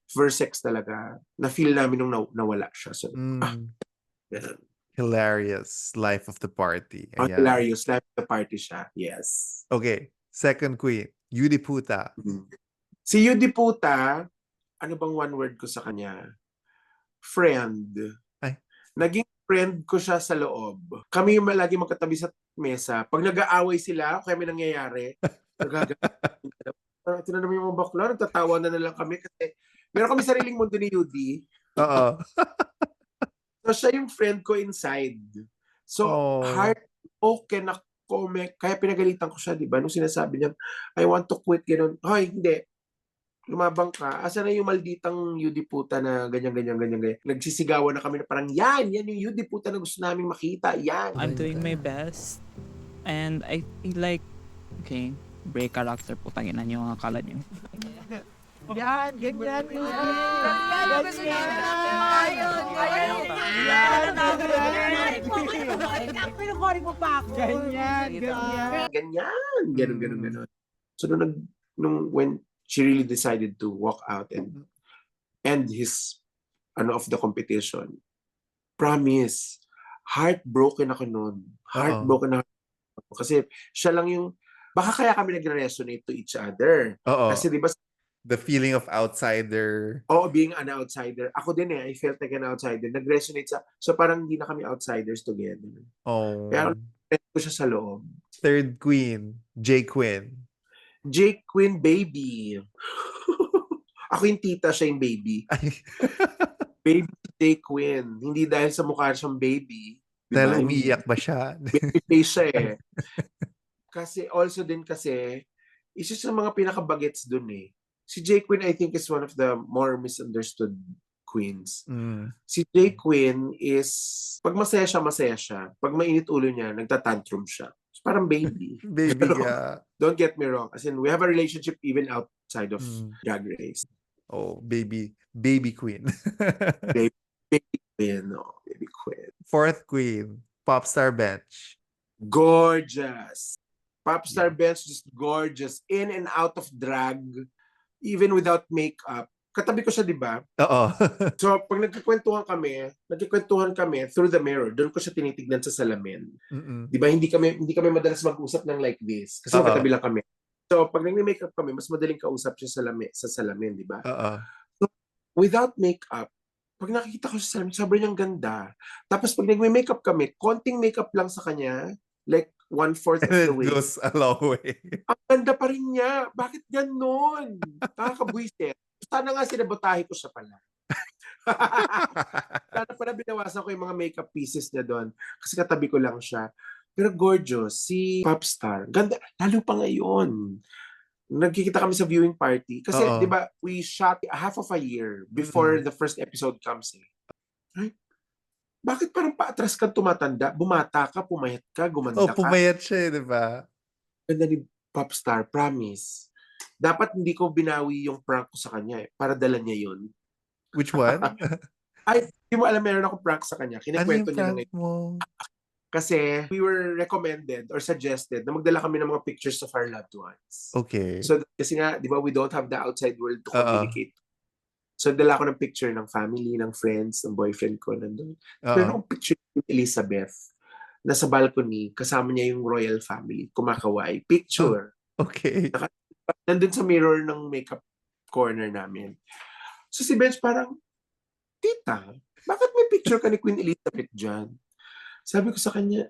Versex talaga, na-feel namin nung nawala siya. So, ganun. Hilarious life of the party. Oh, Ayan. hilarious. Life of the party siya. Yes. Okay, second queen, Yudi Puta. Si Yudi Puta, ano bang one word ko sa kanya? Friend. Ay. Naging friend ko siya sa loob. Kami yung lagi magkatabi sa mesa. Pag nag-aaway sila, kaya may nangyayari, ito na naman yung mga bakla, nagtatawa na lang kami kasi meron kami sariling mundo ni Yudi. So siya yung friend ko inside. So heartbroken ako. Kaya pinagalitan ko siya, di ba? Nung sinasabi niya, I want to quit, gano'n. Hoy, hindi. Lumabang ka. Asa na yung malditang Yudi Puta na ganyan. Nagsisigawan na kami na parang, yan yung Yudi Puta na gusto namin makita. Yan. I'm doing my best. And I feel like, okay, break character po, tanginan niyo ang akala niyo. Yan, ganyan. Ganyan. So when she really decided to walk out and end his of the competition, promise, heartbroken ako noon. Heartbroken ako. Kasi siya lang yung, baka kaya kami nag-resonate to each other. Kasi di ba, the feeling of outsider. Being an outsider. Ako din I felt like an outsider. Nag-resonate so parang hindi na kami outsiders together. Kaya friend ko siya sa loob. Third queen, J. Quinn. J. Quinn, baby. Ako yung tita, siya yung baby. Baby J. Quinn. Hindi dahil sa mukha siyang baby. Dahil umiiyak ba siya? Baby face siya Kasi also din isa sa mga pinaka-bagets dun Si J. Quinn, I think, is one of the more misunderstood queens. Si J. Quinn is, pag masaya siya. Pag mainit ulo niya, nagtatantrum siya. So, parang baby. Baby, yeah. Don't get me wrong. As in, we have a relationship even outside of Drag Race. Oh, baby queen. Baby queen. Baby queen. Fourth queen, Popstar Bench. Gorgeous. Popstar Bench, just gorgeous. In and out of drag. Even without makeup. Katabi ko siya, di ba? So, pag nagkikwentuhan kami through the mirror. Doon ko siya tinitignan sa salamin. Di ba? Hindi kami madalas mag-usap ng like this. Kasi katabi lang kami. So, pag nag-makeup kami, mas madaling kausap siya sa salamin, di ba? So, without makeup, pag nakikita ko siya sa salamin, sobrang niyang ganda. Tapos, pag nag-makeup kami, konting makeup lang sa kanya, like 1/4 of the way. It goes a long way. Ang ganda pa rin niya. Bakit ganon? Nakakabwisit. Sana nga sinabotahe ko siya pala. Sana pala binabawasan ko yung mga makeup pieces niya doon kasi katabi ko lang siya. Pero gorgeous, si Popstar. Ganda, lalo pa ngayon. Nagkikita kami sa viewing party. Kasi, Oo. di ba, we shot half of a year before the first episode comes eh. Right? Bakit parang paatras ka tumatanda? Bumata ka, pumayat ka, gumanda Oh, ka. pumayat siya, di ba? Ganda ni Popstar, promise. Dapat hindi ko binawi yung prank ko sa kanya eh, para dala niya yun. Which one? Ay, hindi mo alam, meron akong prank sa kanya. Ano Kinikwento yung niya na prank ngayon. mo? Kasi we were recommended or suggested na magdala kami ng mga pictures of our loved ones. Okay. So, kasi nga, di ba, we don't have the outside world to Oo. communicate. So, dala ko ng picture ng family, ng friends, ng boyfriend ko nandun. Meron Oo. akong picture ni Elizabeth. Nasa balcony, kasama niya yung royal family, kumakaway. Picture. Okay. Nandun sa mirror ng makeup corner namin. So, si Bench parang, Tita, bakit may picture ka ni Queen Elizabeth dyan? Sabi ko sa kanya,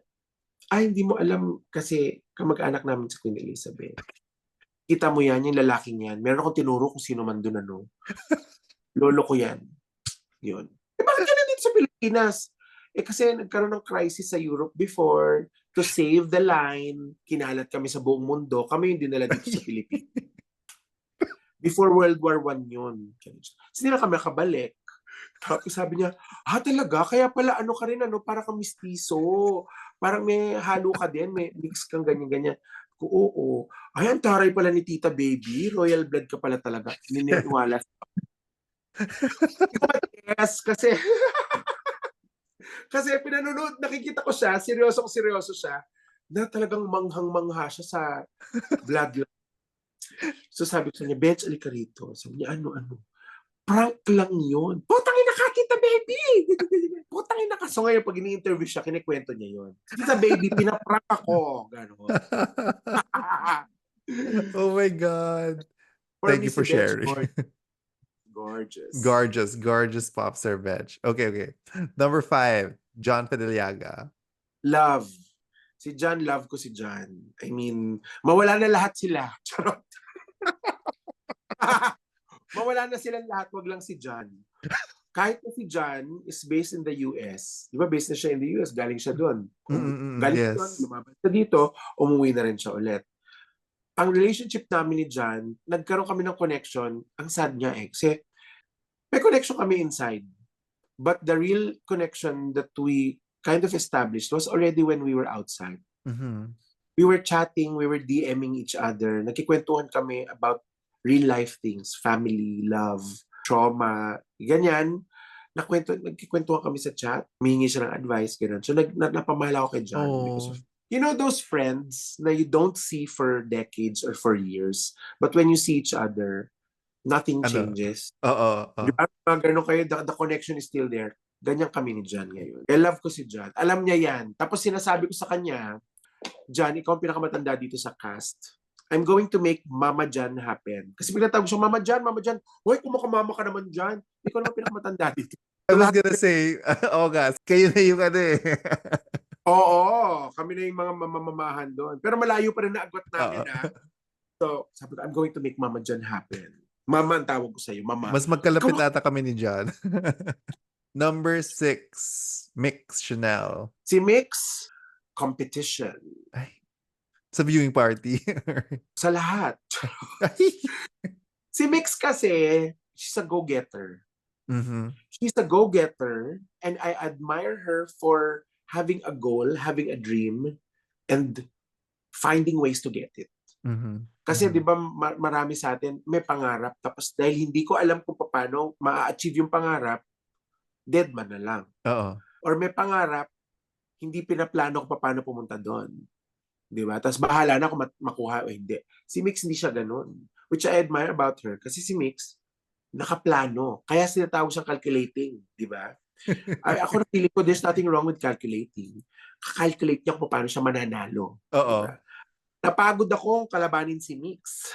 ay, hindi mo alam kasi kamag-anak namin si Queen Elizabeth. Kita mo yan, yung lalaking yan. Meron akong tinuro kung sino man doon, ano. Lolo ko yan. Yun. Eh, bakit ka na dito sa Pilipinas? Eh, kasi nagkaroon ng crisis sa Europe before. To save the line, kinalat kami sa buong mundo. Kami yung dinala dito sa Pilipinas. Before World War I yun. Kasi hindi na kami nakabalik. Tapos sabi niya, talaga? Kaya pala ano ka rin, ano, para kang mistiso. Parang may halo ka din, may mix kang ganyan-ganyan. Oo. Ay, ang taray pala ni Tita Baby. Royal blood ka pala talaga. Niniwala. Yes, kasi kasi pinanonood, nakikita ko siya, seryoso siya, na talagang manghang-mangha siya sa bloodline. So sabi ko sa niya, Bench, alika rito. Sabi niya, ano? Prank lang yun. Putang ina ka, Tita Baby! Putang ina ka. So ngayon, pag ini-interview siya, kinikwento niya yun. Tita Baby, pinaprank ako. Ganon. Oh my God. For Thank me, you for si Bench, sharing. gorgeous. Popstar Bench. Okay. Number 5, John Fideliaga. Love. Si John, love ko si John. I mean, mawala na lahat sila. Charot. Mawala na silang lahat, wag lang si John. Kahit na si John is based in the US. Di ba, based na siya in the US, galing siya doon. Galing siya doon, Yes. lumabas siya dito, umuwi na rin siya ulit. Ang relationship namin ni John, nagkaroon kami ng connection, ang sad niya eh, kasi may connection kami inside. But the real connection that we kind of established was already when we were outside. Mhm. We were chatting, we were DMing each other, nagkikwentuhan kami about real life things, family, love, trauma, ganyan. Nagkikwentuhan kami sa chat, humingi siya ng advice, ganyan. So napamahal ako kay John because of, you know, those friends na you don't see for decades or for years, but when you see each other, nothing changes. Oo. Di ba? Ganun kayo, the connection is still there. Ganyan kami ni John ngayon. I love ko si John. Alam niya yan. Tapos sinasabi ko sa kanya, John, ikaw ang pinakamatanda dito sa cast. I'm going to make Mama John happen. Kasi pinatawag siya, Mama John. Hoy, kumakamama ka naman dyan. Ikaw naman pinakamatanda dito. I was gonna say, guys, kayo na yung ano eh. Oo, kami na yung mga mamamahan doon. Pero malayo pa rin na agwat namin ha. So, sabi ko, I'm going to make Mama John happen. Mama ang tawag ko sa'yo, Mama. Mas magkalapit ata kami ni John. Number 6, Mix Chanel. Si Mix, competition. Ay, sa viewing party. Sa lahat. Si Mix kasi, she's a go-getter. Mhm. She's a go-getter and I admire her for having a goal, having a dream, and finding ways to get it. Mhm. Kasi di ba marami sa atin may pangarap tapos dahil hindi ko alam kung paano ma-achieve yung pangarap, dead man na lang. Oo. Or may pangarap, hindi pinaplano kung paano pumunta doon. Di ba? Tapos bahala na kung makuha o hindi. Si Mix hindi siya ganun. Which I admire about her. Kasi si Mix, nakaplano. Kaya sinatawag siyang calculating. Di ba? Ako na feeling ko, there's nothing wrong with calculating. Kakalculate niya kung paano siya mananalo. Oo. Diba? Napagod akong kalabanin si Mix.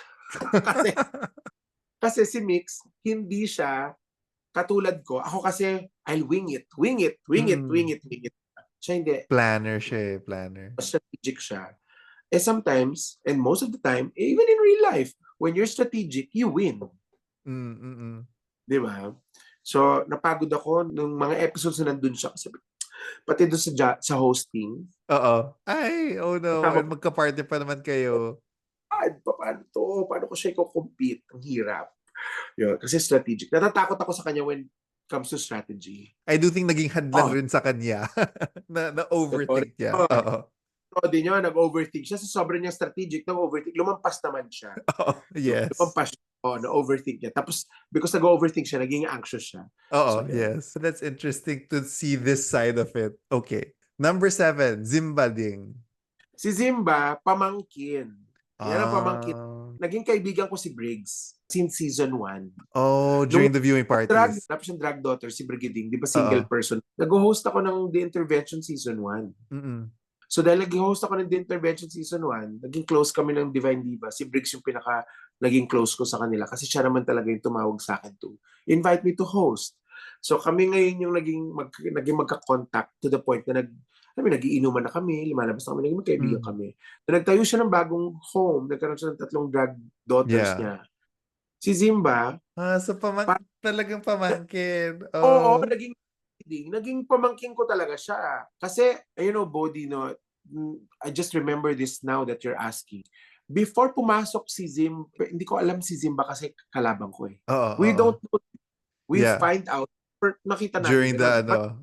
kasi si Mix, hindi siya katulad ko. Ako kasi, I'll wing it. Siya hindi. Planner siya eh, planner. Strategic siya. Sometimes, and most of the time, even in real life, when you're strategic, you win. Mm-mm. Di ba? So, napagod ako nung mga episodes na nandun siya. Kasi, pati doon sa hosting, Oo. Ay, oh no. kasama And magka-partner pa naman kayo. paano to? Paano ko siya i-compete? Ang hirap. Yun, kasi strategic. Natatakot ako sa kanya when it comes to strategy. I do think naging hadlang Oh, rin sa kanya na overthink niya. oh, Oo. din yun, nag-overthink siya. So, sobrang niyang strategic, nag-overthink. Lumampas naman siya. Oo. Yes. Lumampas siya. Oh, na-overthink niya. Tapos, because nag-overthink siya, naging anxious siya. Oo, So, yun. yes. That's interesting to see this side of it. Okay. Number 7, Zimbading. Si Zimba, pamangkin. Yan ang pamangkin. Ah. Naging kaibigan ko si Briggs since season 1. Oh, during the viewing parties. Tapos yung drag daughter, si Brigading, di ba Oo. single person? Nag-host ako ng The Intervention season 1. Mm-mm. So dahil nag-host ako ng The Intervention season 1, naging close kami ng Divine Diva. Si Briggs yung naging close ko sa kanila kasi siya naman talaga yung tumawag sa akin to invite me to host. So kami ngayon yung naging magka-contact to the point na nagiinuman na kami, lumalabas na kami, naging magkaibigan kami. Na nagtayo siya ng bagong home, nagkaroon siya ng 3 drag daughters Yeah. niya. Si Zimba, So talagang pamangkin. oo, Oh. naging pamangkin ko talaga siya. Kasi, Bodhi, no, I just remember this now that you're asking. Before pumasok si Zim, hindi ko alam si Zimba kasi kalabang ko eh. Oo. We don't know. We Yeah. find out, nakita natin. During the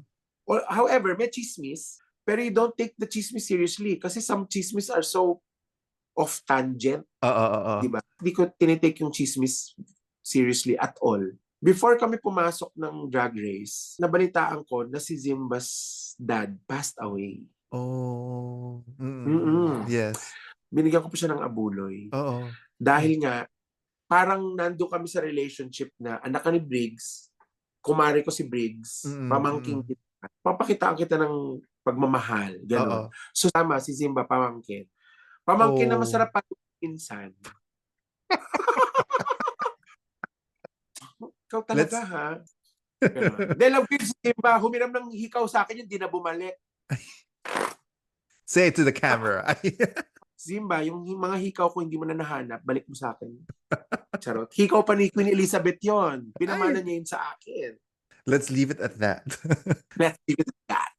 However, may chismis, pero you don't take the chismis seriously kasi some chismis are so off tangent. Oo. Diba? Hindi ko tinitake yung chismis seriously at all. Before kami pumasok ng Drag Race, nabalitaan ko na si Zimba's dad passed away. Oh. Yes. Binigyan ko pa siya ng abuloy. Oo. Dahil nga, parang nando kami sa relationship na anak ka ni Briggs, kumari ko si Briggs, pamangkin kita. Papakitaan kita ng pagmamahal. Ganon. So, tama, si Zimba, pamangkin. Pamangkin na masarap pa minsan. Ikaw talaga, ha? Dahil ang si Zimba, humiram ng hikaw sa akin, yung di na bumalik. Say it to the camera. Zimba, yung mga hikaw ko hindi mo na nahanap, balik mo sa akin. Charot. Hikaw pa ni Queen Elizabeth yon. Pinamana niya yun sa akin. Let's leave it at that. Let's leave it at that.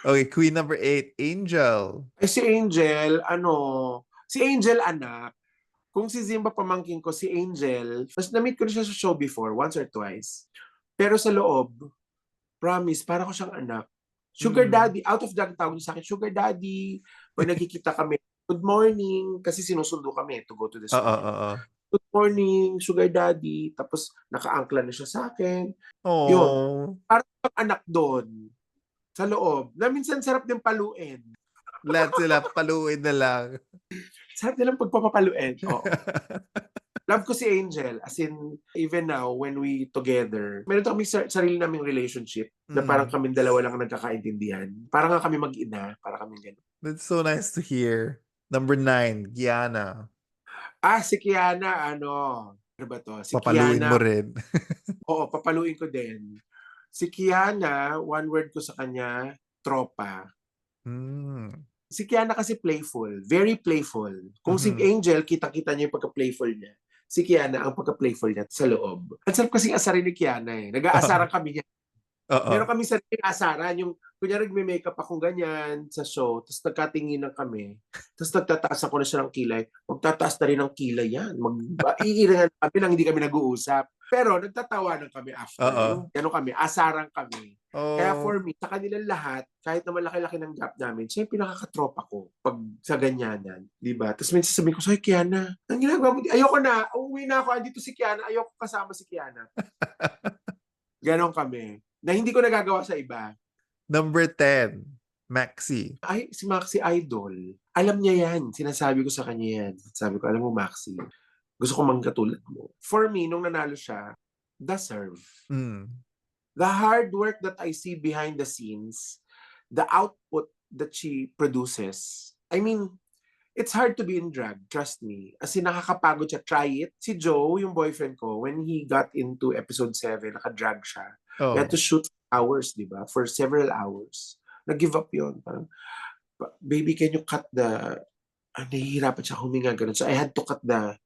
Okay, queen number 8, Angel. Si Angel, si Angel anak. Kung si Zimba pamangkin ko, si Angel, mas na-meet ko na siya sa show before, once or twice. Pero sa loob, promise, para ko siyang anak. Sugar daddy, out of drag tawag niya sa akin, sugar daddy. Pag nagkikita kami, good morning, kasi sinusundo kami to go to the school. Good morning, sugar daddy. Tapos naka-angkla na siya sa akin. Oh. Yun. Parang anak doon. Sa loob. Na minsan sarap din paluin. Lahat sila, paluin na lang. Sarap nilang pagpapapaluin. Oo. Love ko si Angel. As in, even now, when we together, meron kami sarili naming relationship na parang kami dalawa lang nagkakaintindihan. Parang nga kami mag-ina. Parang kami gano'n. That's so nice to hear. Number 9, Gianna. Si Kiana, ano ba to? Si Papaluin Kiana, mo rin. Oo, papaluin ko din. Si Kiana, one word ko sa kanya, tropa. Si Kiana kasi playful, very playful. Kung si Angel, kita-kita niya yung pagka-playful niya. Si Kiana, ang pagka-playful niya sa loob. Ang sarap kasing asarin ni Kiana eh. Nag-aasaran kami niya. Meron kami sariling asaran. Yung, kunyari, nagme-makeup akong ganyan sa show, tapos nagkatinginan kami, tapos nagtataas ako na siya ng kilay. Magtataas na rin ng kilay yan. Iiringan kami lang, hindi kami nag-uusap. Pero nagtatawanan kami after. Yung, kami, asaran kami. Kaya for me, sa kanilang lahat, kahit na malaki-laki ng gap namin, siya yung pinakakatropa ko pag sa ganyanan. Diba? Tapos minsan sabihin ko, "Soy, Kiana, ang ginagawa mo? Ayoko na. Uuwi na ako. Andito si Kiana. Ayoko kasama si Kiana." Ganon kami. Na hindi ko nagagawa sa iba. Number 10, Maxi. Ay, si Maxi Idol. Alam niya yan. Sinasabi ko sa kanya yan. Sabi ko, alam mo, Maxi, gusto ko magkatulad mo. For me, nung nanalo siya, deserve. The hard work that I see behind the scenes, the output that she produces, I mean, it's hard to be in drag, trust me. As in, nakakapagod siya. Try it. Si Joe, yung boyfriend ko, when he got into episode 7, naka-drag siya. He had to shoot hours, di ba? For several hours. Nag-give up yun. Parang, baby, can you cut the... nahihirapan siya huminga ganun. So I had to cut the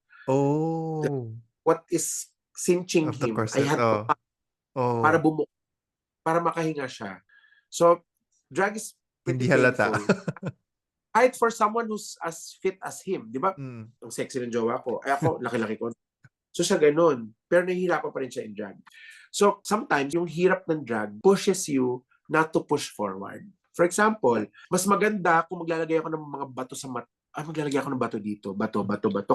what is cinching of the him. corset. I had to cut para Oh, para makahinga siya. So, drag is hindi pretty halata. painful. Kahit for someone who's as fit as him, di ba? Mm. Ang sexy ng jowa ko. Ay ako, laki-laki ko. So siya ganun. Pero nahihirapan pa rin siya in drag. So sometimes, yung hirap ng drag pushes you not to push forward. For example, mas maganda kung maglalagay ako ng mga bato sa maglalagay ako ng bato dito. Bato,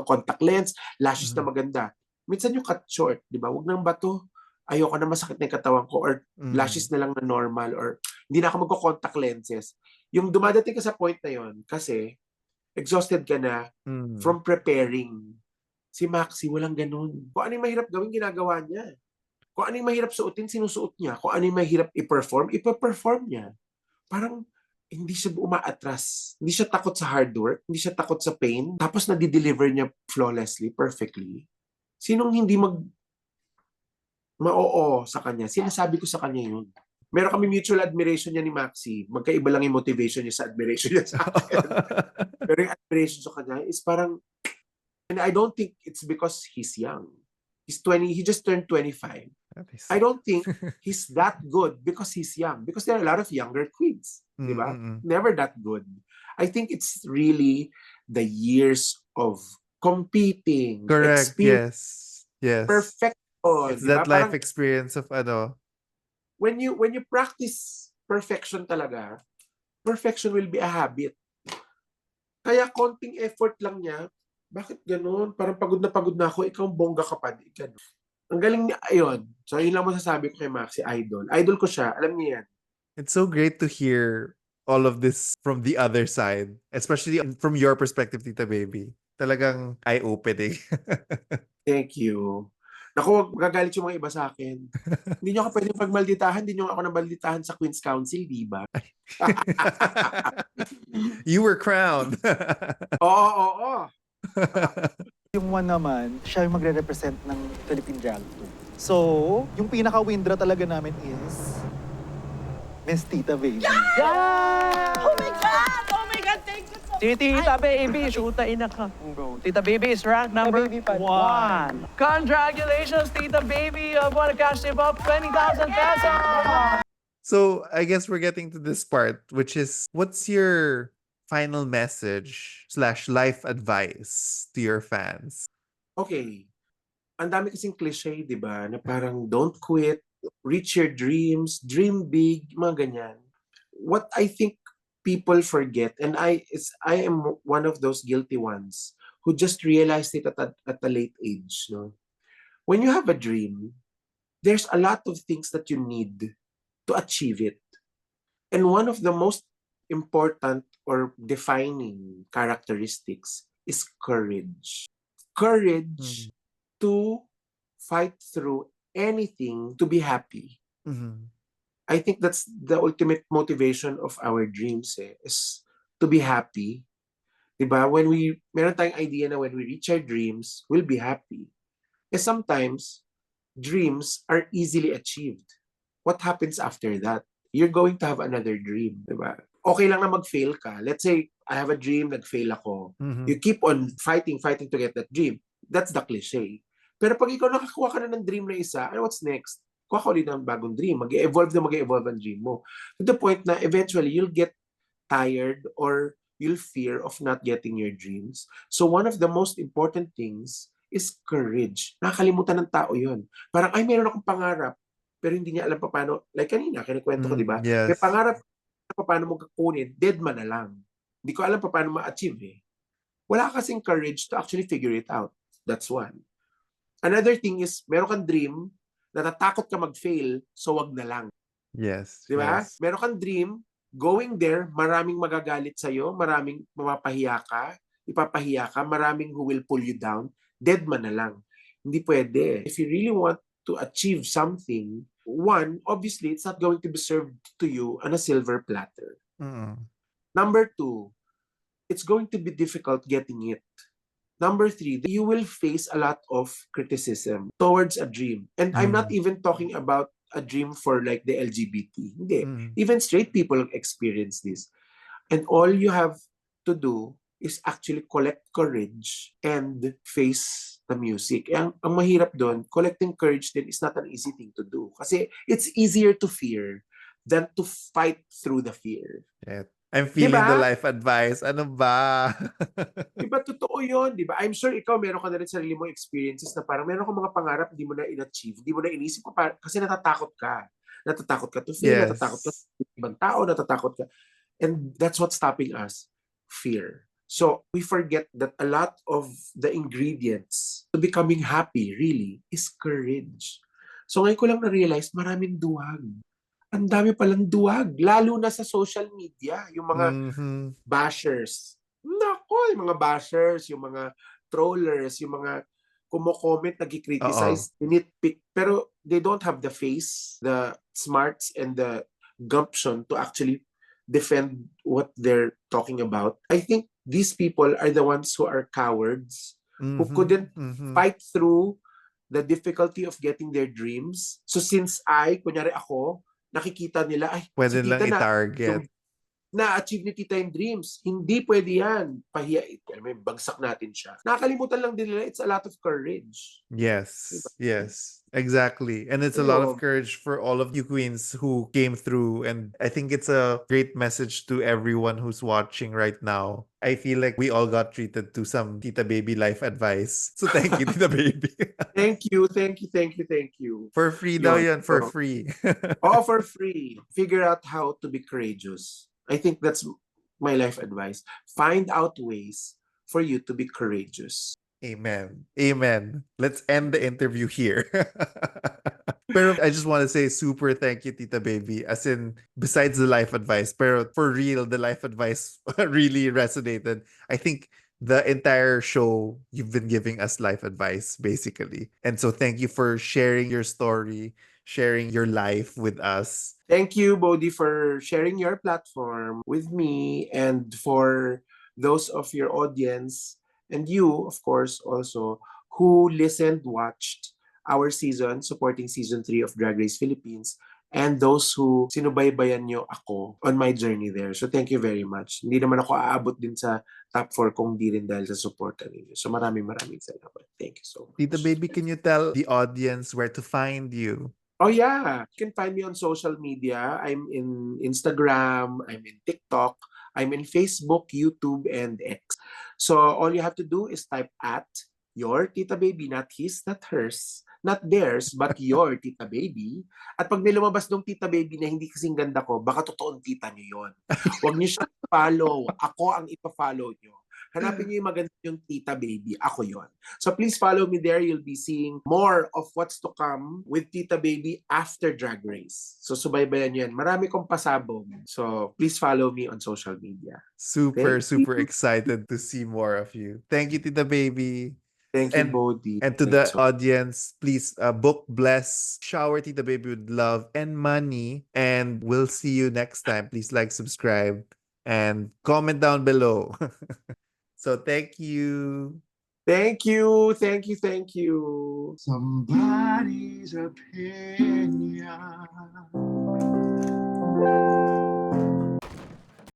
contact lens, lashes na maganda. Minsan yung cut short, di ba? Huwag nang bato. Ayoko na masakit na yung katawan ko or lashes na lang na normal or hindi na ako magko-contact lenses. Yung dumadating ka sa point na yon kasi exhausted ka na from preparing. Si Maxi, walang ganun. Kung ano yung mahirap gawin, ginagawa niya. Kung ano yung mahirap suotin, sinusuot niya. Kung ano yung mahirap i-perform, ipa-perform niya. Parang hindi siya umaatras. Hindi siya takot sa hard work. Hindi siya takot sa pain. Tapos nadi-deliver niya flawlessly, perfectly. Sinong hindi ma-oo sa kanya? Sinasabi ko sa kanya yun. Meron kami mutual admiration niya ni Maxi. Magkaiba lang yung motivation niya sa admiration niya sa akin. Pero yung admiration sa kanya is parang, and I don't think it's because he's young. He's 20, he just turned 25. I don't think he's that good because he's young. Because there are a lot of younger queens. Di ba? Never that good. I think it's really the years of competing. Correct, yes. Perfect. It's that life experience of when you practice perfection talaga, perfection will be a habit. Kaya konting effort lang niya, bakit ganun? Parang pagod na ako, ikaw bongga ka pa. Ganun. Ang galing niya, ayun. So yun lang masasabi ko kay Maxi, idol. Idol ko siya, alam niya yan. It's so great to hear all of this from the other side, especially from your perspective, Tita Baby. Talagang eye-opening. Thank you. Naku, wag magagalit yung mga iba sa akin. Hindi nyo ako pwedeng pagmalditahan, hindi nyo ako nabalditahan sa Queen's Council, di ba? You were crowned. Oo. Yung one naman, siya yung magre-represent ng Philippine Drag Tour. So, yung pinaka-windra talaga namin is Miss Tita Baby. Oh my God! Oh my God! Thank you so much. Tita Baby, shoota ina ka. Tita Baby is ranked number Baby pa. 1. Congratulations, Tita Baby! You won a cash tip of 20,000 pesos! So, I guess we're getting to this part, which is, what's your final message / life advice to your fans? Okay. Ang dami kasing cliche, di ba? Na parang don't quit, reach your dreams, dream big, mga ganyan. What I think people forget, and I am one of those guilty ones who just realized it at a late age. No? When you have a dream, there's a lot of things that you need to achieve it. And one of the most important or defining characteristics is courage. Courage to fight through anything to be happy. I think that's the ultimate motivation of our dreams is to be happy. Diba? Meron tayong idea na when we reach our dreams, we'll be happy. And sometimes, dreams are easily achieved. What happens after that? You're going to have another dream. Diba? Okay lang na mag-fail ka. Let's say, I have a dream, nag-fail ako. You keep on fighting to get that dream. That's the cliche. Pero pag ikaw nakakuha ka na ng dream na isa, what's next? Kuha ka ulit ng bagong dream. Mag-evolve ang dream mo. To the point na eventually, you'll get tired or you'll fear of not getting your dreams. So one of the most important things is courage. Nakakalimutan ng tao yun. Parang, meron akong pangarap, pero hindi niya alam paano. Like kanina, kinikwento ko, di ba? Yes. May pangarap paano mo kukunin, dead man na lang. Hindi ko alam paano ma-achieve Wala kasing courage to actually figure it out. That's one. Another thing is, meron kang dream, natatakot ka mag-fail, so wag na lang. Yes. Di ba? Yes. Meron kang dream, going there, maraming magagalit sa'yo, maraming mapapahiya ka, ipapahiya ka, maraming who will pull you down, dead man na lang. Hindi pwede. If you really want to achieve something, one, obviously, it's not going to be served to you on a silver platter. Number two, it's going to be difficult getting it. Number three, you will face a lot of criticism towards a dream. And I'm not even talking about a dream for like the LGBT. Hindi. Even straight people experience this. And all you have to do is actually collect courage and face the music. Ang mahirap doon, collecting courage din is not an easy thing to do. Kasi it's easier to fear than to fight through the fear. Yeah. I'm feeling the Diba? life advice. Ano ba? Diba totoo yun? Diba? I'm sure ikaw meron ka na rin sarili mong experiences na parang meron kang mga pangarap hindi mo na in-achieve, hindi mo na inisip ko kasi natatakot ka. Natatakot ka to fail, natatakot ka Yes. sa ibang tao, natatakot ka. And that's what's stopping us. Fear. So we forget that a lot of the ingredients to becoming happy really is courage. So ngayon ko lang na-realize maraming duwag. Ang dami palang duwag, lalo na sa social media, yung mga Mhm. bashers. Nako, yung mga bashers, yung mga trollers, yung mga kumo-comment, nag-criticize, nitpick, pero they don't have the face, the smarts, and the gumption to actually defend what they're talking about. I think these people are the ones who are cowards, who Mhm. couldn't Mhm. fight through the difficulty of getting their dreams. So since kunyari ako, nakikita nila, ay, Pwede si lang tita i-target. na-achieve ni tita yung dreams. Hindi pwede yan. Bagsak natin siya. Nakakalimutan lang din nila, it's a lot of courage. Yes, Diba? yes, exactly. And it's a lot of Ayun. courage for all of you queens who came through. And I think it's a great message to everyone who's watching right now. I feel like we all got treated to some Tita Baby life advice. So thank you, Tita Baby. Thank you, thank you, thank you, thank you. For free daw Yun. yan, for So, free. all for free. Figure out how to be courageous. I think that's my life advice. Find out ways for you to be courageous. Amen. Amen. Let's end the interview here. Pero I just want to say super thank you, Tita Baby. As in, besides the life advice, pero for real, the life advice really resonated. I think the entire show, you've been giving us life advice, basically. And so thank you for sharing your story, sharing your life with us. Thank you, Bodhi, for sharing your platform with me and for those of your audience and you, of course, also, who listened, watched our season, supporting season 3 of Drag Race Philippines, and those who sinubaybayan nyo ako on my journey there. So thank you very much. Hindi naman ako aabot din sa top 4 kung di rin dahil sa support ninyo. So maraming salamat. Thank you so much. Tita Baby, can you tell the audience where to find you? Oh yeah, you can find me on social media. I'm in Instagram, I'm in TikTok, I'm in Facebook, YouTube, and X. So all you have to do is type at your Tita Baby, not his, not hers, not theirs, but your Tita Baby. At pag may lumabas ng Tita Baby na hindi kasing ganda ko, baka totoong tita nyo yon. Huwag niyo siya follow. Ako ang ipa-follow nyo. Hanapin niyo yung maganda yung Tita Baby. Ako yon. So please follow me there. You'll be seeing more of what's to come with Tita Baby after Drag Race. So subaybayan niyo yan. Marami kong pasabog. So please follow me on social media. Super, Thank super you. excited to see more of you. Thank you, Tita Baby. Thank you, Bodhi. And to Thank the you so audience, please book, bless, shower Tita Baby with love and money. And we'll see you next time. Please like, subscribe, and comment down below. So thank you. Thank you, thank you, thank you. Somebody's opinion.